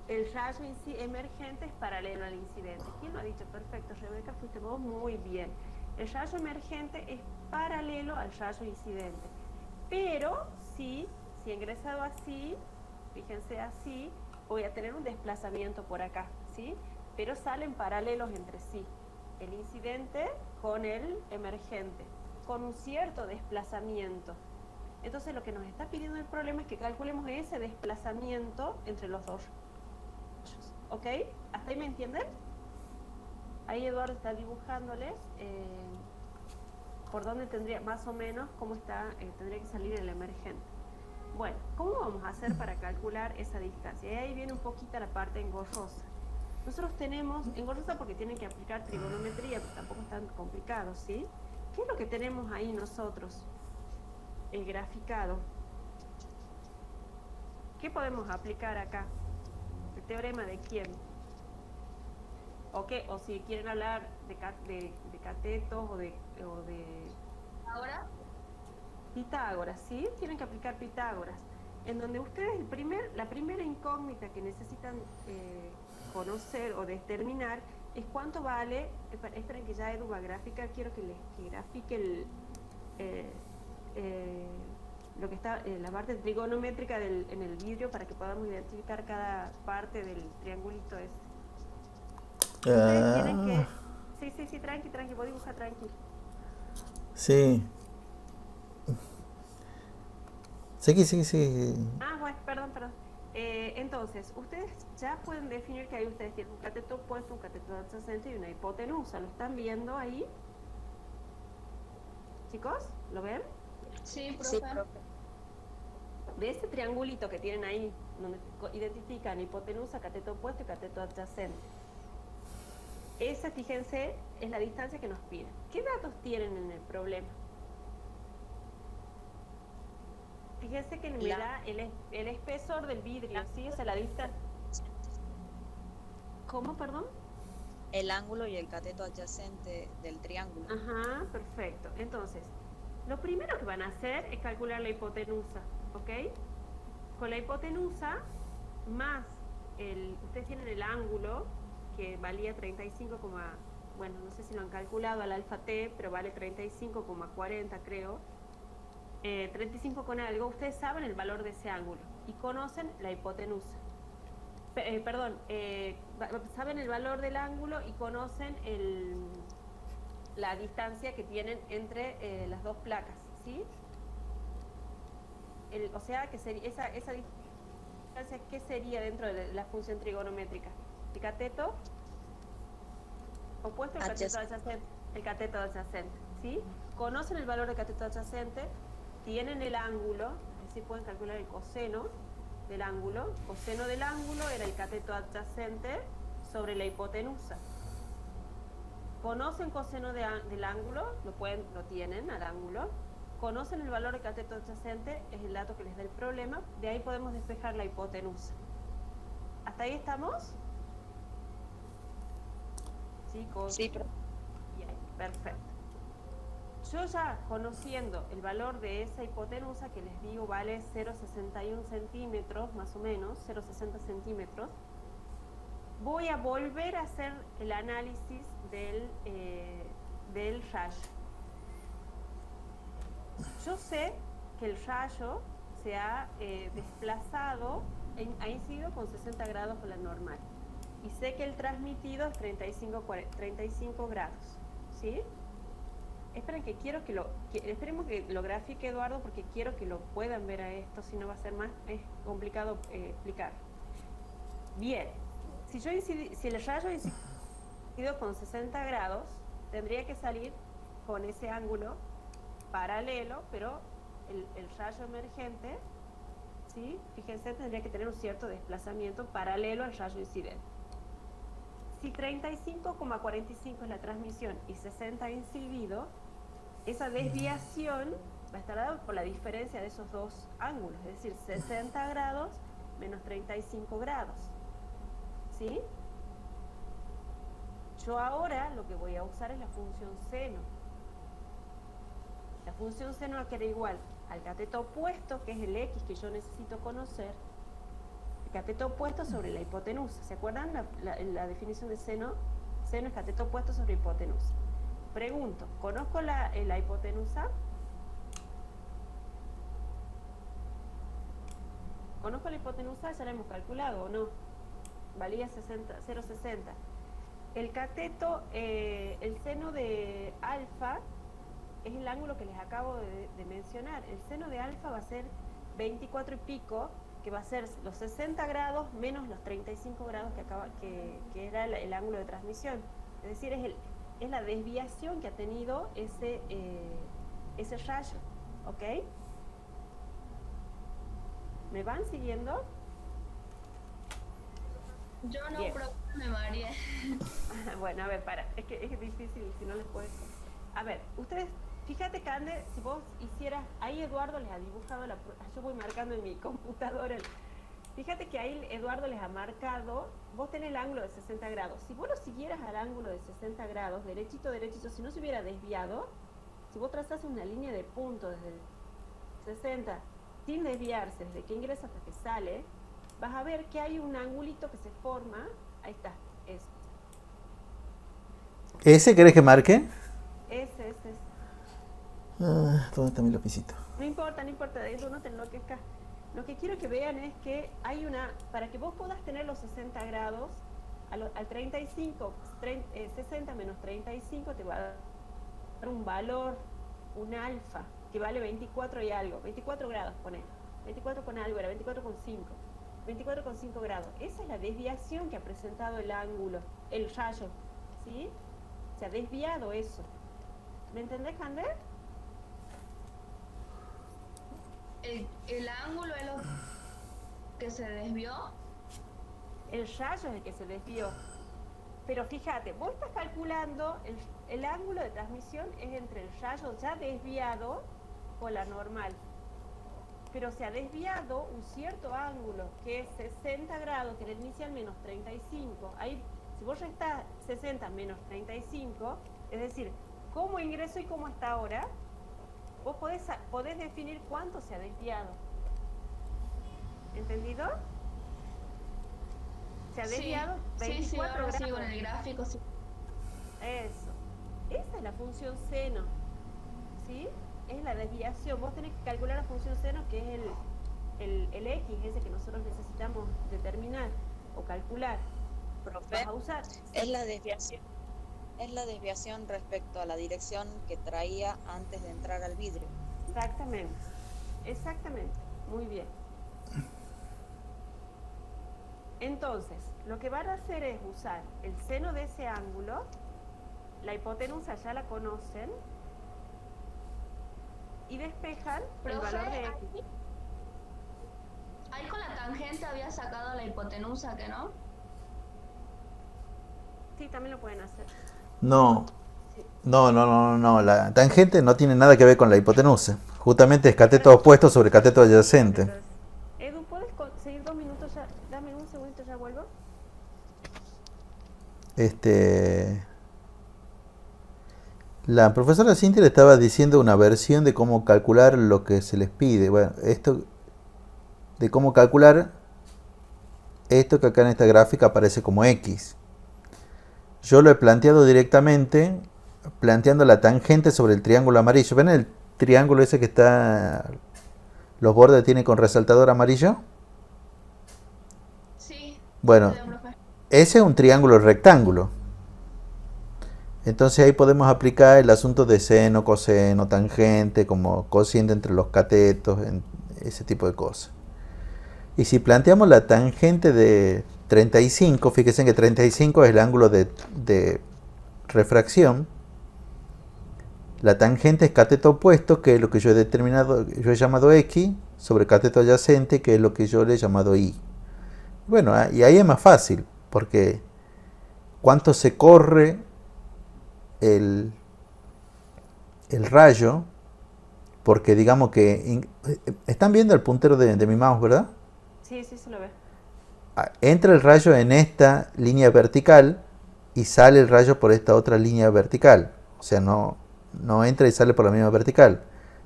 El rayo emergente es paralelo al incidente. ¿Quién lo ha dicho? Perfecto, Rebeca, fuiste vos muy bien. El rayo emergente es paralelo al rayo incidente. Pero si he ingresado así, fíjense así, voy a tener un desplazamiento por acá, ¿sí? Pero salen paralelos entre sí. El incidente con el emergente, con un cierto desplazamiento. Entonces lo que nos está pidiendo el problema es que calculemos ese desplazamiento entre los dos. ¿Ok? ¿Hasta ahí me entienden? Ahí Eduardo está dibujándoles por dónde tendría, más o menos, cómo está, tendría que salir el emergente. Bueno, ¿cómo vamos a hacer para calcular esa distancia? Y ahí viene un poquito la parte engorrosa. Nosotros tenemos, engorrosa porque tienen que aplicar trigonometría, pero tampoco es tan complicado, ¿sí? ¿Qué es lo que tenemos ahí nosotros? El graficado. ¿Qué podemos aplicar acá? ¿El teorema de quién? O si quieren hablar de catetos o de ¿Ahora? Pitágoras, ¿sí? Tienen que aplicar Pitágoras. en donde ustedes la primera incógnita que necesitan conocer o determinar es cuánto vale. Esperen que ya Edu va a graficar, quiero que grafique lo que está la parte trigonométrica en el vidrio para que podamos identificar cada parte del triangulito ese. Ustedes tienen que... Sí, tranqui, vos dibuja tranqui. Sí. Sí. Bueno, perdón. Entonces, ustedes ya pueden definir que ahí ustedes tienen un cateto opuesto, un cateto adyacente y una hipotenusa. ¿Lo están viendo ahí? Chicos, ¿lo ven? Sí, profe. Sí, profe. De ese triangulito que tienen ahí, donde identifican hipotenusa, cateto opuesto y cateto adyacente. Esa, fíjense, es la distancia que nos piden. ¿Qué datos tienen en el problema? Fíjense que me da el espesor del vidrio, ¿sí? O sea, la distancia. ¿Cómo, perdón? El ángulo y el cateto adyacente del triángulo. Ajá, perfecto. Entonces, lo primero que van a hacer es calcular la hipotenusa, ¿ok? Con la hipotenusa más ustedes tienen el ángulo que valía 35, bueno, no sé si lo han calculado al alfa t, pero vale 35,40 creo. 35 con algo, ustedes saben el valor de ese ángulo y conocen la hipotenusa. Saben el valor del ángulo y conocen la distancia que tienen entre las dos placas, ¿sí? O sea, que sería esa distancia, ¿qué sería dentro de la función trigonométrica? El cateto opuesto al cateto adyacente. El cateto adyacente, ¿sí? Conocen el valor del cateto adyacente, tienen el ángulo, es decir, pueden calcular el coseno del ángulo. Coseno del ángulo era el cateto adyacente sobre la hipotenusa. Conocen coseno del ángulo, lo tienen al ángulo. Conocen el valor del cateto adyacente, es el dato que les da el problema. De ahí podemos despejar la hipotenusa. ¿Hasta ahí estamos? Chicos. Sí, profe. Bien, perfecto. Yo ya conociendo el valor de esa hipotenusa, que les digo vale 0,61 centímetros, más o menos, 0,60 centímetros, voy a volver a hacer el análisis del rayo. Yo sé que el rayo se ha desplazado, ha incidido con 60 grados con la normal. Y sé que el transmitido es 35 grados, ¿sí? Esperemos que lo grafique Eduardo, porque quiero que lo puedan ver a esto, si no va a ser más complicado explicar. Bien, si el rayo ha incidido con 60 grados, tendría que salir con ese ángulo paralelo, pero el rayo emergente, ¿sí? Fíjense, tendría que tener un cierto desplazamiento paralelo al rayo incidente. Si 35,45 es la transmisión y 60 incidido, esa desviación va a estar dada por la diferencia de esos dos ángulos, es decir, 60 grados menos 35 grados, ¿sí? Yo ahora lo que voy a usar es la función seno. La función seno va a quedar igual al cateto opuesto, que es el x que yo necesito conocer, el cateto opuesto sobre la hipotenusa. ¿Se acuerdan la definición de seno? Seno es cateto opuesto sobre hipotenusa. Pregunto, ¿conozco la hipotenusa? ¿Conozco la hipotenusa? Ya la hemos calculado, ¿o no? Valía 0,60. El cateto, el seno de alfa es el ángulo que les acabo de mencionar. El seno de alfa va a ser 24 y pico, que va a ser los 60 grados menos los 35 grados que era el ángulo de transmisión. Es decir, es la desviación que ha tenido ese rayo, ¿ok? ¿Me van siguiendo? Yo no, Bien. profe, me mareé. Bueno, a ver, es que es difícil si no les puedes... A ver, ustedes, fíjate, Cande, si vos hicieras... Ahí Eduardo les ha dibujado yo voy marcando en mi computadora. Fíjate que ahí Eduardo les ha marcado... Vos tenés el ángulo de 60 grados. Si vos lo siguieras al ángulo de 60 grados, derechito, si no se hubiera desviado, si vos trazás una línea de punto desde el 60 sin desviarse desde que ingresa hasta que sale, vas a ver que hay un angulito que se forma. Ahí está, eso. ¿Ese querés que marque? Ese. ¿Dónde está mi lapicito? No importa, de eso no te enloquezcas. Lo que quiero que vean es que hay para que vos puedas tener los 60 grados, al 35, 60 menos 35 te va a dar un valor, un alfa, que vale 24 y algo, 24 grados, poné. 24 con algo, era 24,5. 24,5 grados. Esa es la desviación que ha presentado el ángulo, el rayo, ¿sí? Se ha desviado eso. ¿Me entendés, Jander? El ángulo es lo que se desvió. El rayo es el que se desvió. Pero fíjate, vos estás calculando, el ángulo de transmisión es entre el rayo ya desviado con la normal. Pero se ha desviado un cierto ángulo, que es 60 grados, que era el inicial menos 35. Ahí, si vos restás 60 menos 35, es decir, cómo ingreso y cómo está ahora, vos podés definir cuánto se ha desviado. ¿Entendido? Se ha desviado 24 ahora grados. sí, con el gráfico sí. Eso. Esa es la función seno. ¿Sí? Es la desviación. Vos tenés que calcular la función seno, que es el X, ese que nosotros necesitamos determinar o calcular. Profe, Vas a usar. es la desviación. Es la desviación respecto a la dirección que traía antes de entrar al vidrio. Exactamente. Muy bien. Entonces, lo que van a hacer es usar el seno de ese ángulo, la hipotenusa ya la conocen, y despejan el valor de X. Ahí con la tangente había sacado la hipotenusa, ¿que no? Sí, también lo pueden hacer. No. La tangente no tiene nada que ver con la hipotenusa. Justamente es cateto opuesto sobre cateto adyacente. Edu, ¿puedes seguir 2 minutos ya? Dame un segundito, ya vuelvo. La profesora Cintia le estaba diciendo una versión de cómo calcular lo que se les pide. Bueno, de cómo calcular esto que acá en esta gráfica aparece como X. Yo lo he planteado directamente, planteando la tangente sobre el triángulo amarillo. ¿Ven el triángulo ese que está, los bordes tiene con resaltador amarillo? Sí. Bueno, ese es un triángulo rectángulo. Entonces ahí podemos aplicar el asunto de seno, coseno, tangente, como cociente entre los catetos, ese tipo de cosas. Y si planteamos la tangente de 35, fíjense que 35 es el ángulo de refracción. La tangente es cateto opuesto, que es lo que yo he llamado X, sobre cateto adyacente, que es lo que yo le he llamado Y. Bueno, y ahí es más fácil, porque cuánto se corre el rayo, porque digamos que están viendo el puntero de mi mouse, ¿verdad? Sí, se lo ve. Entra el rayo en esta línea vertical y sale el rayo por esta otra línea vertical. O sea, no entra y sale por la misma vertical.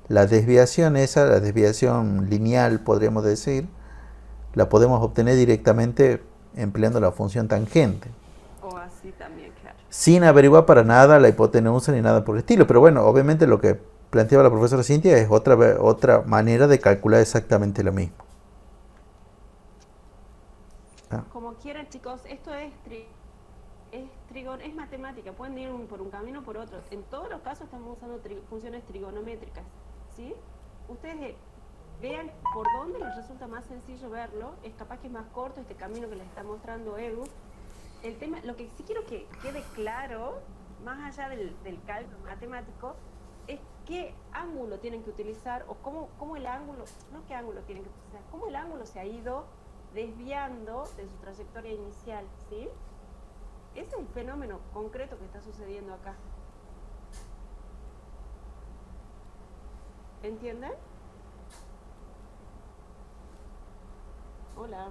La desviación esa, la desviación lineal, podríamos decir, la podemos obtener directamente empleando la función tangente. O así también, claro. Sin averiguar para nada la hipotenusa ni nada por el estilo. Pero bueno, obviamente lo que planteaba la profesora Cintia es otra manera de calcular exactamente lo mismo. Como quieran, chicos, esto es matemática, pueden ir por un camino o por otro. En todos los casos estamos usando funciones trigonométricas, ¿sí? Ustedes vean por dónde les resulta más sencillo verlo. Es capaz que es más corto este camino que les está mostrando Edu. El tema, lo que sí quiero que quede claro, más allá del cálculo matemático, es qué ángulo tienen que utilizar, o cómo el ángulo, no qué ángulo tienen que utilizar, cómo el ángulo se ha ido desviando de su trayectoria inicial, ¿sí? Ese es el fenómeno concreto que está sucediendo acá. ¿Entienden? Hola.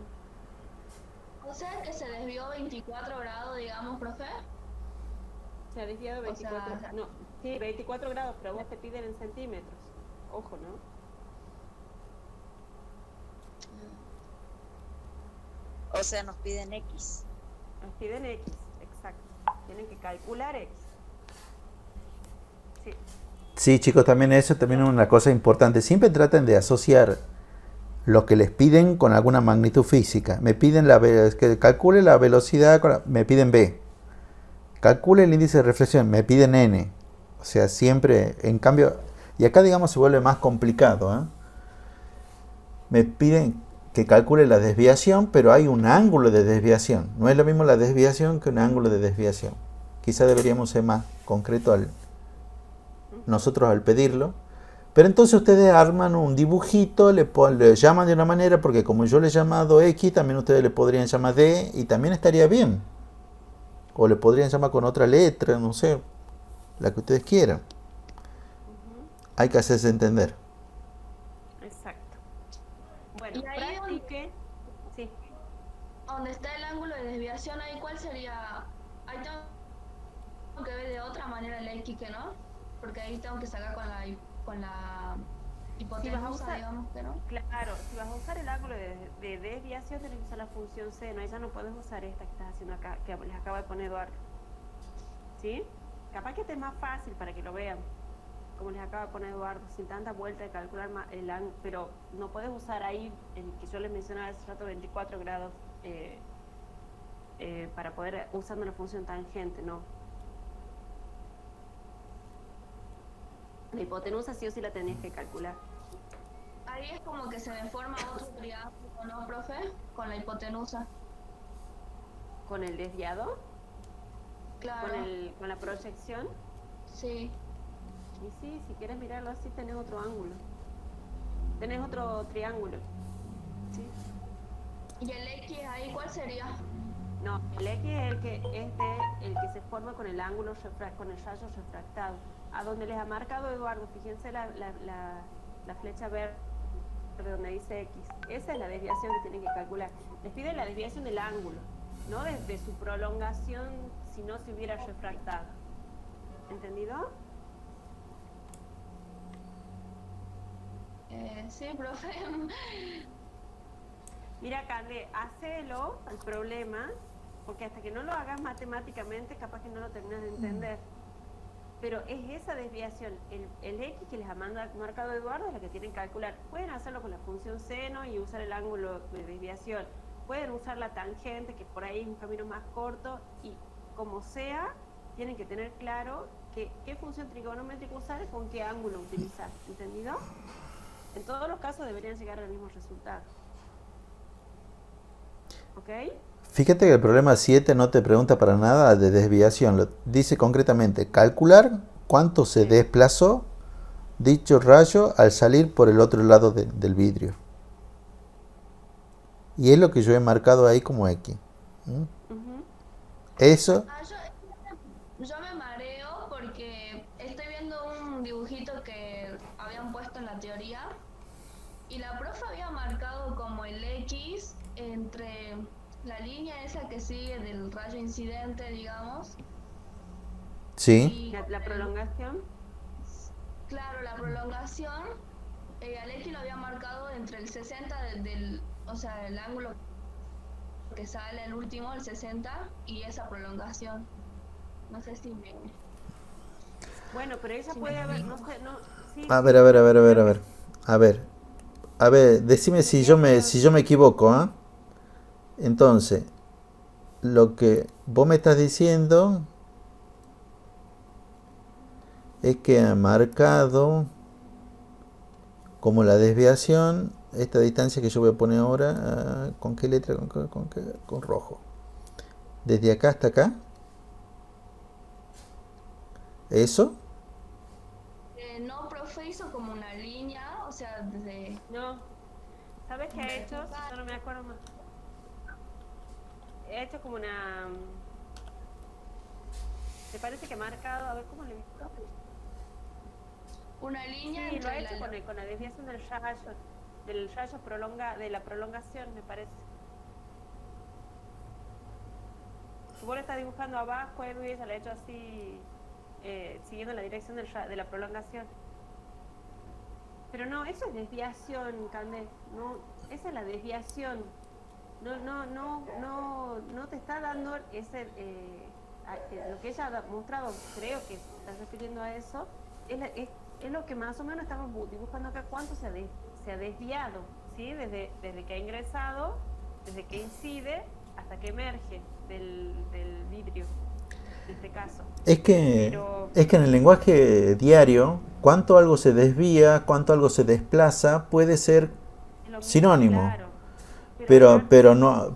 O sea que se desvió 24 grados, digamos, profe. Se ha desviado 24 grados. No, sí, 24 grados, pero vos te piden en centímetros. Ojo, ¿no? O sea, nos piden X. Nos piden X, exacto. Tienen que calcular X. Sí. Sí, chicos, también eso también es una cosa importante. Siempre traten de asociar lo que les piden con alguna magnitud física. Me piden que calcule la velocidad, me piden B. Calcule el índice de reflexión, me piden N. O sea, siempre, en cambio, y acá digamos se vuelve más complicado, ¿eh? Me piden que calcule la desviación, pero hay un ángulo de desviación. No es lo mismo la desviación que un ángulo de desviación. Quizá deberíamos ser más concretos nosotros al pedirlo. Pero entonces ustedes arman un dibujito, le llaman de una manera, porque como yo le he llamado X, también ustedes le podrían llamar D, y también estaría bien. O le podrían llamar con otra letra, no sé, la que ustedes quieran. Hay que hacerse entender. Exacto. Bueno, Y ahí practique. Sí. donde está el ángulo de desviación, ahí cuál sería, ahí tengo que ver de otra manera el X que no, porque ahí tengo que sacar con la hipotenusa, digamos que no. Claro, si vas a usar el ángulo de desviación, tienes que usar la función seno. Ahí ya no puedes usar esta que estás haciendo acá, que les acaba de poner Eduardo. ¿Sí? Capaz que este es más fácil para que lo vean, como les acaba de poner Eduardo, sin tanta vuelta de calcular el ángulo, pero no puedes usar ahí el que yo les mencionaba hace rato, 24 grados, para poder, usando la función tangente, no. La hipotenusa sí o sí la tenías que calcular. Ahí es como que se me forma otro triángulo, ¿no, profe? Con la hipotenusa. ¿Con el desviado? Claro. ¿Con la proyección? Sí. Y sí, si quieres mirarlo así, tenés otro ángulo. Tenés otro triángulo. ¿Sí? ¿Y el X ahí cuál sería? No, el X es el que se forma con el ángulo, con el rayo refractado. A donde les ha marcado Eduardo, fíjense la flecha verde donde dice X. Esa es la desviación que tienen que calcular. Les piden la desviación del ángulo, no de su prolongación si no se hubiera refractado. ¿Entendido? Sí, profe. Mira, Cande, hacelo al problema, porque hasta que no lo hagas matemáticamente, capaz que no lo terminas de entender. Pero es esa desviación, el X que les ha marcado Eduardo es la que tienen que calcular. Pueden hacerlo con la función seno y usar el ángulo de desviación. Pueden usar la tangente, que por ahí es un camino más corto, y como sea, tienen que tener claro qué función trigonométrica usar y con qué ángulo utilizar. ¿Entendido? En todos los casos deberían llegar al mismo resultado. ¿Ok? Fíjate que el problema 7 no te pregunta para nada de desviación. Dice concretamente, calcular cuánto se desplazó dicho rayo al salir por el otro lado del vidrio. Y es lo que yo he marcado ahí como X. Eso... Yo me mareo porque estoy viendo un dibujito que habían puesto en la teoría y la profe había marcado como el X entre la línea esa que sigue del rayo incidente, digamos. Sí. Y la prolongación. Claro, la prolongación, al X lo había marcado entre el 60 o sea, el ángulo que sale el último, el 60, y esa prolongación. No sé si me... Bueno, pero ella puede haber, no sé, no... Sí, A ver, decime si yo me equivoco, ¿eh? Entonces, lo que vos me estás diciendo es que ha marcado como la desviación esta distancia que yo voy a poner ahora, ¿con qué letra? Con rojo. Desde acá hasta acá. ¿Eso? No, profe, hizo como una línea, o sea, desde... No. ¿Sabes qué ha hecho? Yo no me acuerdo más. He hecho como una... ¿Te parece que ha marcado? A ver, ¿cómo le he visto? Una línea Sí, lo ha entre hecho con la desviación del rayo de la prolongación, me parece. Vos lo estás dibujando abajo, Edu, y ella lo ha hecho así, siguiendo la dirección de la prolongación. Pero no, eso es desviación, Candé. No, esa es la desviación. no te está dando lo que ella ha mostrado, creo que se está refiriendo a eso, es lo que más o menos estamos dibujando acá, cuánto se ha desviado, ¿sí? Desde que ha ingresado, desde que incide, hasta que emerge del vidrio, en este caso. Es que en el lenguaje diario, cuánto algo se desvía, cuánto algo se desplaza, puede ser Es lo mismo, sinónimo. claro.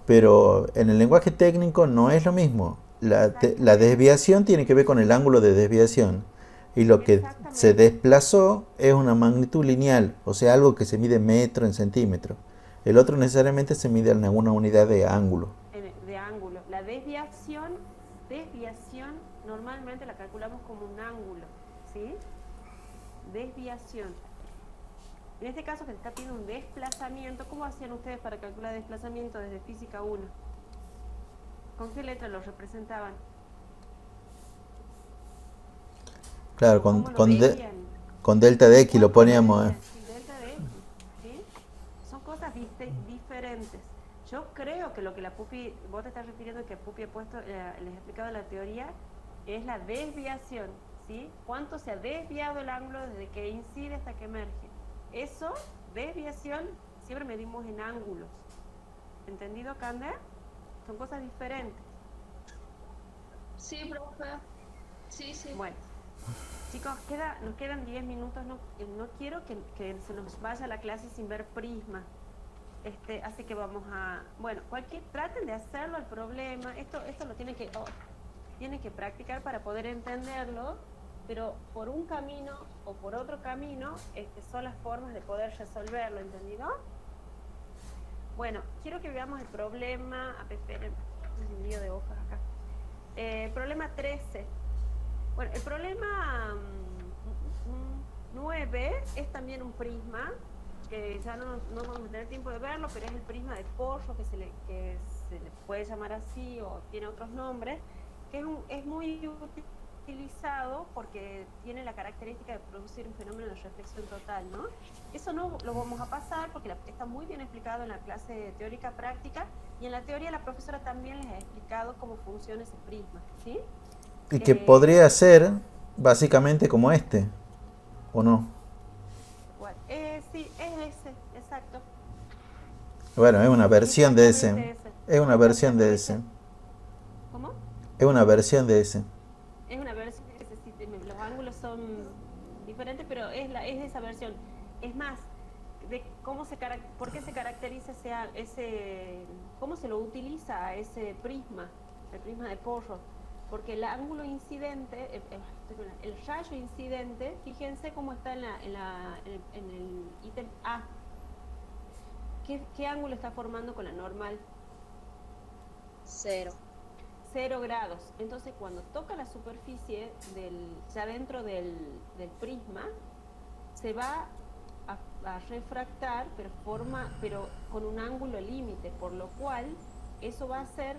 Pero en el lenguaje técnico no es lo mismo. La desviación tiene que ver con el ángulo de desviación. Y lo que se Exactamente. desplazó es una magnitud lineal, o sea, algo que se mide en metro, en centímetro. El otro necesariamente se mide en alguna unidad de ángulo. De ángulo. La desviación normalmente la calculamos como un ángulo, ¿sí? Desviación. En este caso que se está pidiendo un desplazamiento, ¿cómo hacían ustedes para calcular desplazamiento desde física 1? ¿Con qué letra lo representaban? Claro, ¿Cómo lo veían? con delta de X lo poníamos. Sí, delta de X, ¿sí? Son cosas diferentes. Yo creo que lo que la Pupi, vos te estás refiriendo que Pupi ha puesto, les ha explicado la teoría, es la desviación, ¿sí? ¿Cuánto se ha desviado el ángulo desde que incide hasta que emerge? Eso, desviación, siempre medimos en ángulos. ¿Entendido, Cande? Son cosas diferentes. Sí, profe. Sí, sí. Bueno, chicos, nos quedan 10 minutos. No quiero que se nos vaya la clase sin ver prisma. Así que vamos a... Bueno, traten de hacerlo el problema. Esto lo tienen que practicar para poder entenderlo, pero por un camino o por otro camino son las formas de poder resolverlo, ¿entendido? Bueno, quiero que veamos el problema... Esperen, un lío de hojas acá. Problema 13. Bueno, el problema 9 es también un prisma, que ya no vamos a tener tiempo de verlo, pero es el prisma de Porro, que se le puede llamar así, o tiene otros nombres, que es muy utilizado porque tiene la característica de producir un fenómeno de reflexión total, ¿no? Eso no lo vamos a pasar porque está muy bien explicado en la clase teórica práctica, y en la teoría la profesora también les ha explicado cómo funciona ese prisma, ¿sí? Y que podría ser básicamente como este, ¿o no? Bueno, sí, es ese, exacto. Bueno, es una versión de ese. Es una versión de ese. ¿Cómo? Es una versión de ese. Es una versión de ese, sí, los ángulos son diferentes, pero es esa versión. Es más, de por qué se caracteriza cómo se lo utiliza a ese prisma, el prisma de Porro. Porque el ángulo incidente, el rayo incidente, fíjense cómo está en el ítem A. ¿Qué ángulo está formando con la normal? 0. 0 grados. Entonces, cuando toca la superficie ya dentro del prisma, se va a refractar, pero con un ángulo límite, por lo cual eso va a hacer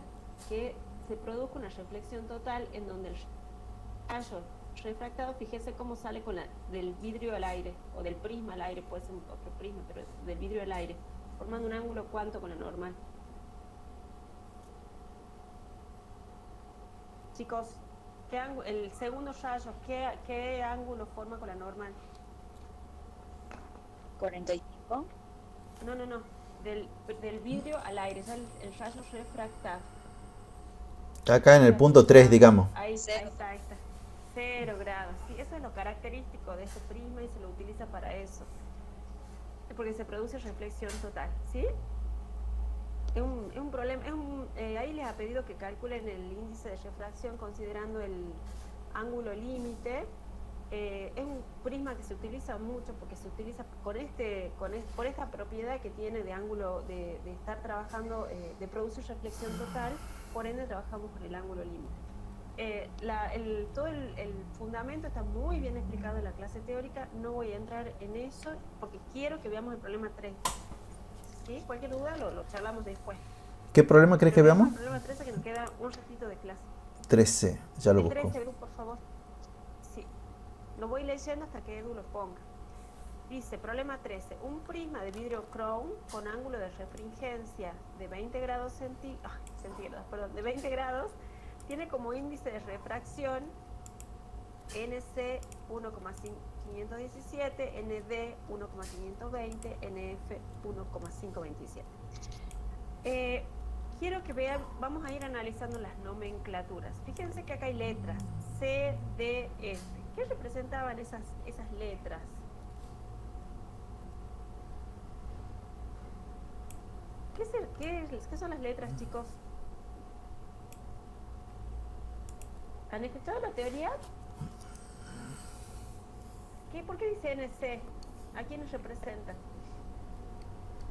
que se produzca una reflexión total en donde el rayo refractado, fíjese cómo sale del vidrio al aire, o del prisma al aire, puede ser otro prisma, pero del vidrio al aire, formando un ángulo cuánto con la normal. Chicos, el segundo rayo, ¿qué ángulo forma con la normal? 45. No, del vidrio al aire, es el rayo refractado. Acá en el punto 3, digamos. Ahí está. 0 grados. Sí, eso es lo característico de ese prisma y se lo utiliza para eso. Porque se produce reflexión total, ¿sí? Es un problema. Ahí les ha pedido que calculen el índice de refracción considerando el ángulo límite. Es un prisma que se utiliza mucho porque se utiliza por esta propiedad que tiene de ángulo, de estar trabajando, de producir reflexión total. Por ende trabajamos con el ángulo límite. Todo el fundamento está muy bien explicado en la clase teórica. No voy a entrar en eso porque quiero que veamos el problema 3. ¿Sí? Cualquier duda lo charlamos después. ¿Qué problema crees que veamos? El problema 13, que nos queda un ratito de clase. 13, ya lo el busco. 13, Edu, por favor. Sí. Lo voy leyendo hasta que Edu lo ponga. Dice, problema 13. Un prisma de vidrio crown con ángulo de refringencia de 20 grados de 20 grados tiene como índice de refracción NC 1,517, ND 1,520, NF 1,527. Quiero que vean, vamos a ir analizando las nomenclaturas. Fíjense que acá hay letras C, D, F. ¿Qué representaban esas letras? ¿Qué son las letras, chicos? ¿Han escuchado la teoría? ¿Por qué dice NC? ¿A quiénes representan?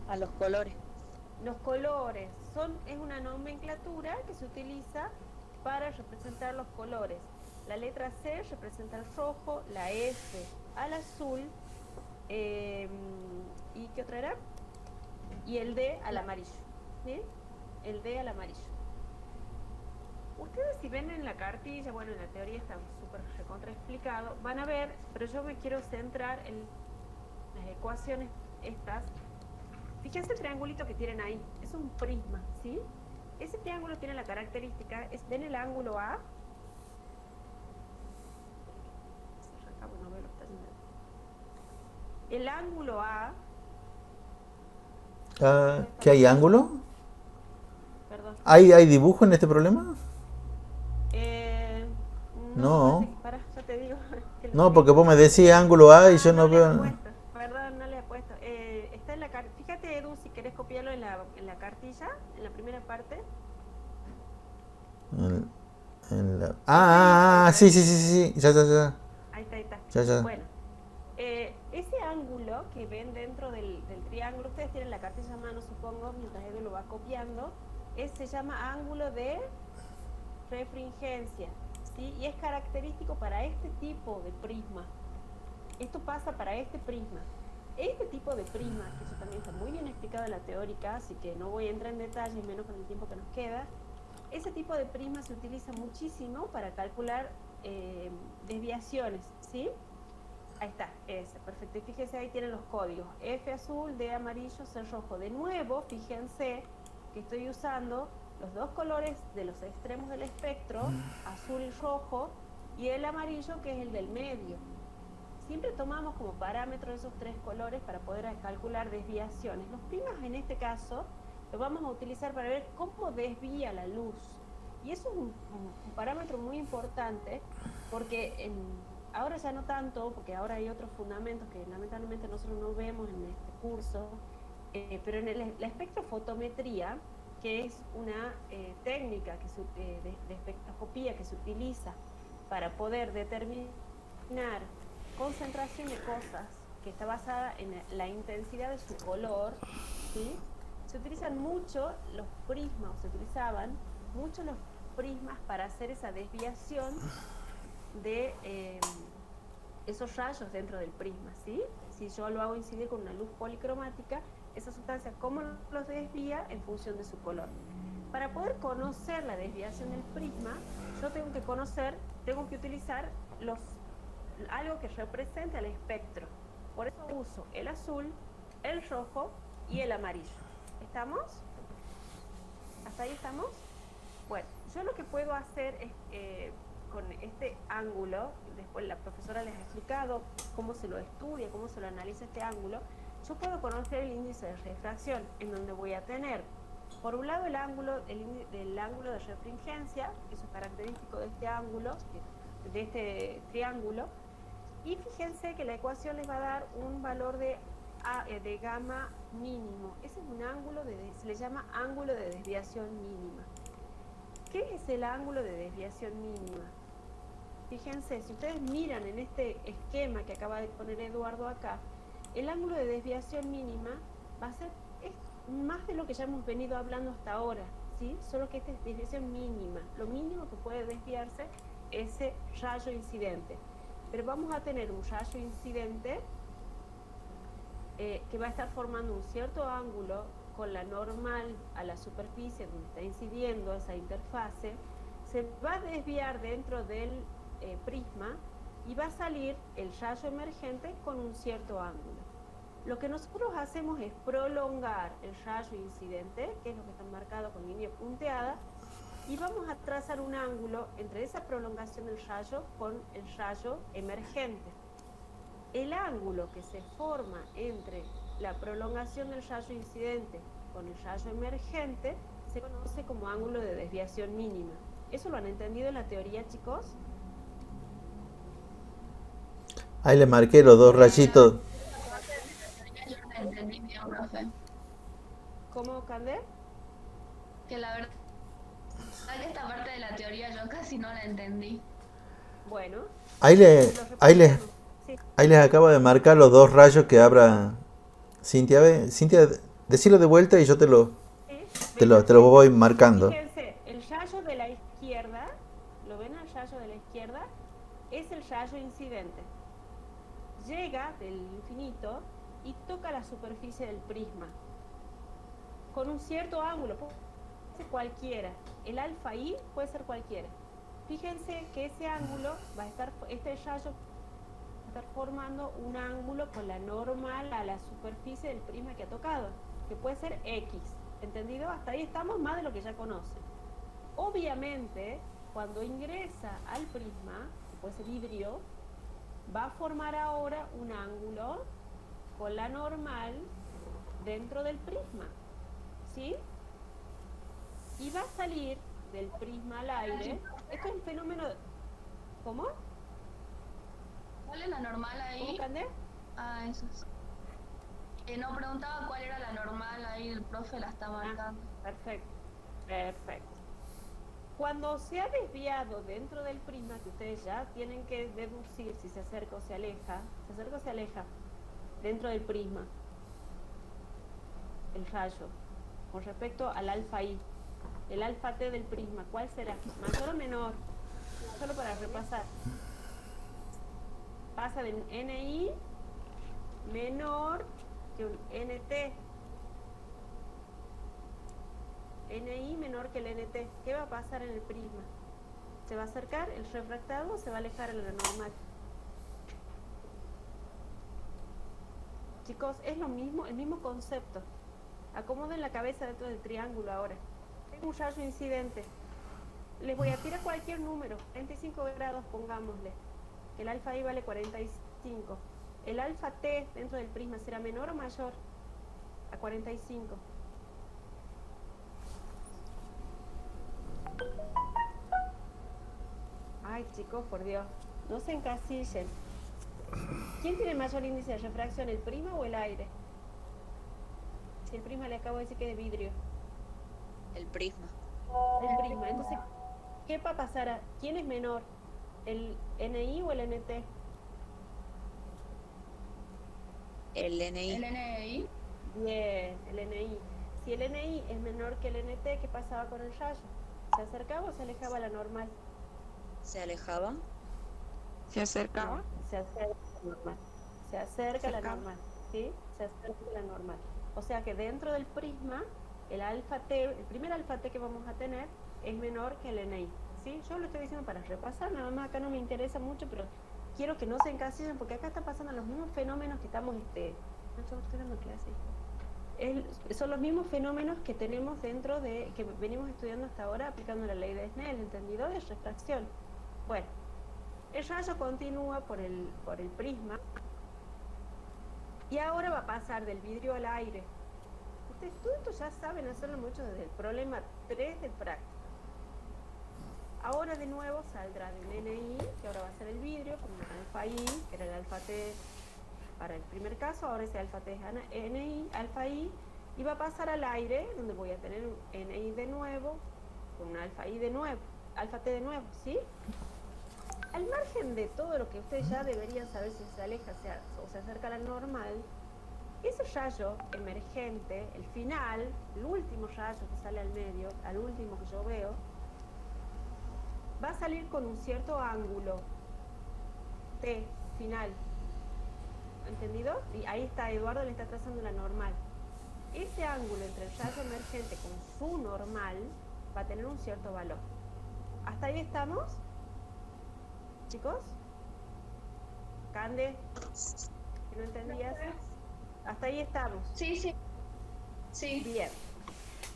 A los colores. Los colores es una nomenclatura que se utiliza para representar los colores. La letra C representa el rojo, la F al azul, ¿y qué otra era? Y el D al amarillo. ¿Sí? El D al amarillo. Ustedes si ven en la cartilla, bueno, en la teoría está súper recontra explicado, van a ver, pero yo me quiero centrar en las ecuaciones estas. Fíjense el triangulito que tienen ahí, es un prisma, ¿sí? Ese triángulo tiene la característica, ven el ángulo A. El ángulo A. ¿Qué hay ángulo? Perdón. ¿Hay dibujo en este problema? No. Pará, ya te digo. No, porque vos me decís ángulo A y yo no veo. Perdón, no le he puesto. Está en la cartilla. Fíjate, Edu, si querés copiarlo en la cartilla, en la primera parte. Sí. Ya. Ahí está. Ya. Bueno, ese ángulo que ven dentro del triángulo, ustedes tienen la cartilla a mano, supongo, mientras Edu lo va copiando, se llama ángulo de refringencia, ¿sí? Y es característico para este tipo de prisma. Esto pasa para este prisma. Este tipo de prisma, que eso también está muy bien explicado en la teórica, así que no voy a entrar en detalles, menos con el tiempo que nos queda. Ese tipo de prisma se utiliza muchísimo para calcular desviaciones, ¿sí? Ahí está, ese, perfecto. Y fíjense, ahí tienen los códigos. F azul, D amarillo, C rojo. De nuevo, fíjense que estoy usando los dos colores de los extremos del espectro, azul y rojo, y el amarillo, que es el del medio. Siempre tomamos como parámetro esos tres colores para poder calcular desviaciones. Los prismas, en este caso, lo vamos a utilizar para ver cómo desvía la luz. Y eso es un parámetro muy importante, porque ahora ya no tanto, porque ahora hay otros fundamentos que lamentablemente nosotros no vemos en este curso, pero en la espectrofotometría, que es una técnica de espectroscopía que se utiliza para poder determinar concentración de cosas, que está basada en la intensidad de su color, ¿sí? Se utilizan mucho los prismas, se utilizaban mucho los prismas para hacer esa desviación de esos rayos dentro del prisma, ¿sí? Si yo lo hago incidir con una luz policromática, esa sustancia, ¿cómo los desvía? En función de su color. Para poder conocer la desviación del prisma, yo tengo que utilizar algo que represente al espectro. Por eso uso el azul, el rojo y el amarillo. ¿Estamos? ¿Hasta ahí estamos? Bueno, yo lo que puedo hacer es, con este ángulo, después la profesora les ha explicado cómo se lo estudia, cómo se lo analiza este ángulo, yo puedo conocer el índice de refracción, en donde voy a tener, por un lado, el ángulo de refringencia, que eso es característico de este ángulo, de este triángulo, y fíjense que la ecuación les va a dar un valor de gamma mínimo. Ese es un ángulo se le llama ángulo de desviación mínima. ¿Qué es el ángulo de desviación mínima? Fíjense, si ustedes miran en este esquema que acaba de poner Eduardo acá, el ángulo de desviación mínima va a ser más de lo que ya hemos venido hablando hasta ahora, ¿sí? Solo que esta es desviación mínima. Lo mínimo que puede desviarse es ese rayo incidente. Pero vamos a tener un rayo incidente que va a estar formando un cierto ángulo con la normal a la superficie donde está incidiendo esa interfase. Se va a desviar dentro del prisma y va a salir el rayo emergente con un cierto ángulo. Lo que nosotros hacemos es prolongar el rayo incidente, que es lo que está marcado con línea punteada, y vamos a trazar un ángulo entre esa prolongación del rayo con el rayo emergente. El ángulo que se forma entre la prolongación del rayo incidente con el rayo emergente se conoce como ángulo de desviación mínima. ¿Eso lo han entendido en la teoría, chicos? Ahí le marqué los dos rayitos. Yo no la entendí bien, profe. ¿Cómo, Cande? Que la verdad que esta parte de la teoría yo casi no la entendí. Bueno, Ahí lo repasamos. Sí. les acabo de marcar los dos rayos que abra Cintia. Cintia, decilo de vuelta y yo te lo voy marcando. Fíjense, el rayo de la izquierda, ¿lo ven el rayo de la izquierda? Es el rayo incidente. Llega del infinito y toca la superficie del prisma con un cierto ángulo, puede ser cualquiera. El alfa I puede ser cualquiera. Fíjense que ese ángulo va a estar, este rayo va a estar formando un ángulo con la normal a la superficie del prisma que ha tocado, que puede ser X. ¿Entendido? Hasta ahí estamos más de lo que ya conocen. Obviamente, cuando ingresa al prisma, que puede ser vidrio, va a formar ahora un ángulo con la normal dentro del prisma, ¿sí? Y va a salir del prisma al aire. Esto es un fenómeno... ¿Cómo? ¿Cuál es la normal ahí? ¿Cómo, Candé? Ah, eso es. No preguntaba cuál era la normal ahí, el profe la está marcando. Perfecto, perfecto. Cuando se ha desviado dentro del prisma, que ustedes ya tienen que deducir si se acerca o se aleja, dentro del prisma, el rayo, con respecto al alfa I, el alfa T del prisma, ¿cuál será? ¿Mayor o menor? Solo para repasar. Pasa de NI menor que un NT. NI menor que el NT. ¿Qué va a pasar en el prisma? ¿Se va a acercar el refractado o se va a alejar el normal? Chicos, es lo mismo, el mismo concepto. Acomoden la cabeza dentro del triángulo ahora. Tengo un rayo incidente. Les voy a tirar cualquier número, 35 grados pongámosle. Que el alfa I vale 45. El alfa T dentro del prisma será menor o mayor a 45. Ay, chicos, por Dios, no se encasillen. ¿Quién tiene mayor índice de refracción, el prisma o el aire? Si el prisma le acabo de decir que es de vidrio. El prisma. El prisma. Entonces, ¿qué va a pasar? ¿Quién es menor? ¿El NI o el NT? El NI. El NI. Bien, el NI. Si el NI es menor que el NT, ¿qué pasaba con el rayo? ¿Se acercaba o se alejaba a la normal? Se alejaba. ¿Se acercaba? No, se acerca a la normal. Se acerca a la normal, ¿sí? Se acerca a la normal. O sea que dentro del prisma, el alfa T, el primer alfa T que vamos a tener es menor que el NI, ¿sí? Yo lo estoy diciendo para repasar, nada más acá no me interesa mucho, pero quiero que no se encasillen porque acá están pasando los mismos fenómenos que estamos, estoy dando clase. Son los mismos fenómenos que tenemos dentro de, que venimos estudiando hasta ahora aplicando la ley de Snell, ¿entendido? De refracción. Bueno, el rayo continúa por el prisma y ahora va a pasar del vidrio al aire. Ustedes todo esto ya saben hacerlo mucho desde el problema 3 del práctico. Ahora de nuevo saldrá del NI, que ahora va a ser el vidrio, con un alfa I, que era el alfa T para el primer caso, ahora ese alfa T es NI, alfa I, y va a pasar al aire, donde voy a tener un NI de nuevo, con un alfa I de nuevo, alfa T de nuevo, ¿sí? Al margen de todo lo que ustedes ya deberían saber si se aleja o se acerca a la normal, ese rayo emergente, el final, el último rayo que sale al medio, al último que yo veo, va a salir con un cierto ángulo T final. ¿Entendido? Y ahí está, Eduardo le está trazando la normal. Ese ángulo entre el rayo emergente con su normal va a tener un cierto valor. ¿Hasta ahí estamos? ¿Chicos? Cande, ¿que no entendías? Hasta ahí estamos. Sí, sí. Sí. Bien.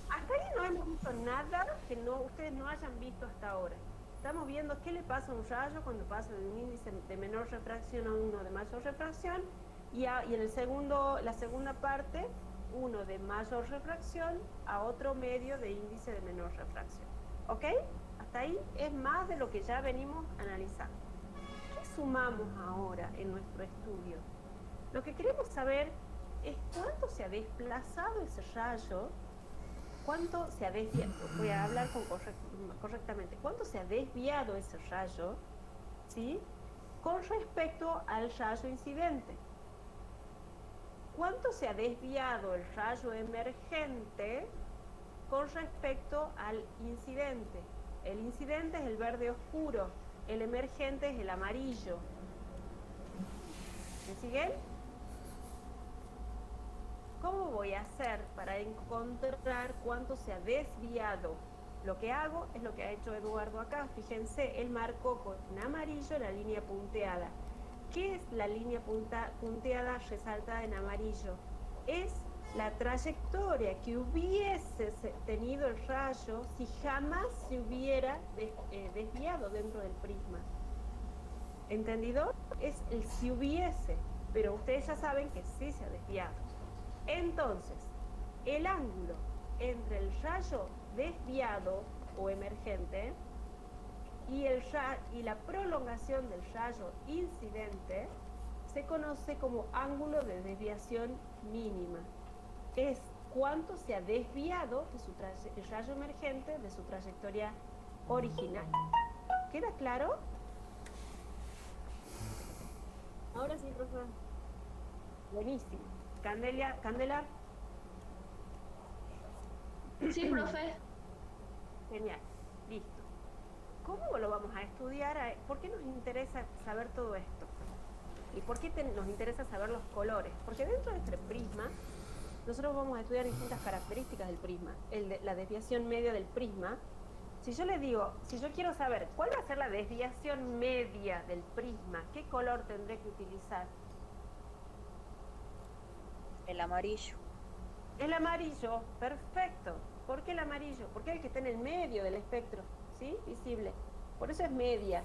Hasta ahí no hemos visto nada que ustedes no hayan visto hasta ahora. Estamos viendo qué le pasa a un rayo cuando pasa de un índice de menor refracción a uno de mayor refracción y en la segunda parte, uno de mayor refracción a otro medio de índice de menor refracción. ¿Ok? Hasta ahí es más de lo que ya venimos analizando. ¿Qué sumamos ahora en nuestro estudio? Lo que queremos saber es cuánto se ha desplazado ese rayo, cuánto se ha desviado, voy a hablar correctamente, cuánto se ha desviado ese rayo, ¿sí?, con respecto al rayo incidente. ¿Cuánto se ha desviado el rayo emergente con respecto al incidente? El incidente es el verde oscuro, el emergente es el amarillo. ¿Me siguen? ¿Cómo voy a hacer para encontrar cuánto se ha desviado? Lo que hago es lo que ha hecho Eduardo acá. Fíjense, él marcó con amarillo la línea punteada. ¿Qué es la línea punteada resaltada en amarillo? Es la trayectoria que hubiese tenido el rayo si jamás se hubiera desviado dentro del prisma. ¿Entendido? Es el si hubiese, pero ustedes ya saben que sí se ha desviado. Entonces, el ángulo entre el rayo desviado o emergente y la prolongación del rayo incidente se conoce como ángulo de desviación mínima. Es cuánto se ha desviado de el rayo emergente de su trayectoria original. ¿Queda claro? Ahora sí, profesor. Buenísimo. Candela. Sí, profe. Genial. Listo. ¿Cómo lo vamos a estudiar? ¿Por qué nos interesa saber todo esto? ¿Y por qué nos interesa saber los colores? Porque dentro de este prisma, nosotros vamos a estudiar distintas características del prisma. La desviación media del prisma. Si yo les digo, si yo quiero saber cuál va a ser la desviación media del prisma, ¿qué color tendré que utilizar? El amarillo. El amarillo, perfecto. ¿Por qué el amarillo? Porque es el que está en el medio del espectro, ¿sí? Visible. Por eso es media.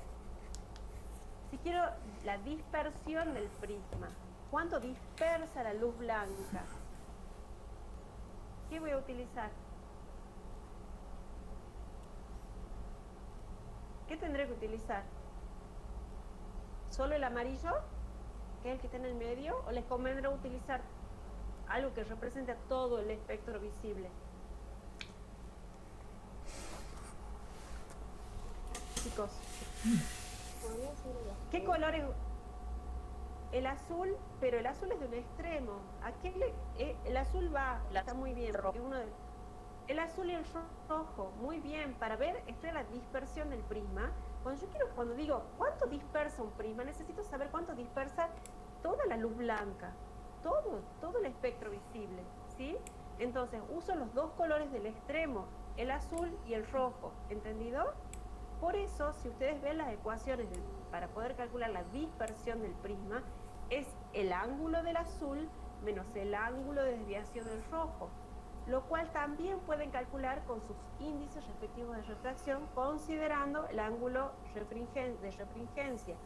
Si quiero la dispersión del prisma, ¿cuánto dispersa la luz blanca? ¿Qué voy a utilizar? ¿Qué tendré que utilizar? ¿Solo el amarillo, que es el que está en el medio? ¿O les convendrá utilizar algo que represente a todo el espectro visible? Chicos, ¿qué color es? El azul, pero el azul es de un extremo. El azul está muy bien. Porque el azul y el rojo, muy bien. Para ver, esta es la dispersión del prisma. Cuando digo, ¿cuánto dispersa un prisma? Necesito saber cuánto dispersa toda la luz blanca. Todo el espectro visible, ¿sí? Entonces, uso los dos colores del extremo, el azul y el rojo, ¿entendido? Por eso, si ustedes ven las ecuaciones para poder calcular la dispersión del prisma, es el ángulo del azul menos el ángulo de desviación del rojo, lo cual también pueden calcular con sus índices respectivos de refracción, considerando el ángulo de refringencia.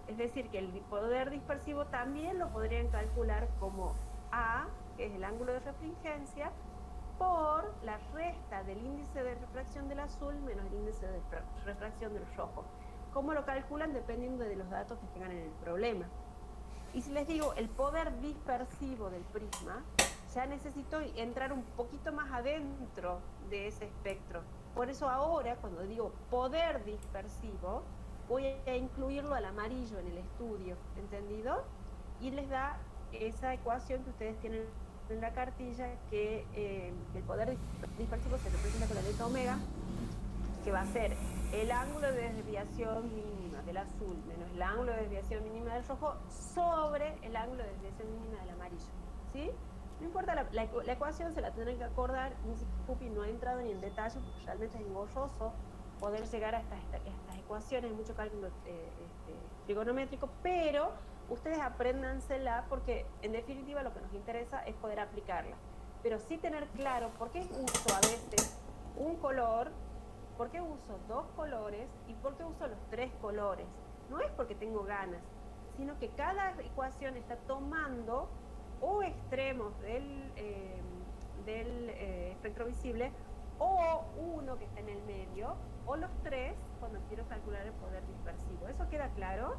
Es decir, que el poder dispersivo también lo podrían calcular como A, que es el ángulo de refringencia, por la resta del índice de refracción del azul menos el índice de refracción del rojo. ¿Cómo lo calculan? Dependiendo de los datos que tengan en el problema. Y si les digo el poder dispersivo del prisma, ya necesito entrar un poquito más adentro de ese espectro. Por eso ahora, cuando digo poder dispersivo, voy a incluirlo al amarillo en el estudio, ¿entendido? Y les da esa ecuación que ustedes tienen en la cartilla, que el poder dispersivo se representa con la letra omega, que va a ser el ángulo de desviación mínima del azul menos el ángulo de desviación mínima del rojo sobre el ángulo de desviación mínima del amarillo, ¿sí? No importa, la ecuación se la tendrán que acordar. Pupi no ha entrado ni en detalle porque realmente es engorroso poder llegar a estas ecuaciones, mucho cálculo trigonométrico, pero ustedes apréndansela porque en definitiva lo que nos interesa es poder aplicarla. Pero sí tener claro por qué uso a veces un color, por qué uso 2 colores y por qué uso los 3 colores. No es porque tengo ganas, sino que cada ecuación está tomando o extremos del espectro visible o uno que está en el medio o los 3 cuando quiero calcular el poder dispersivo. ¿Eso queda claro?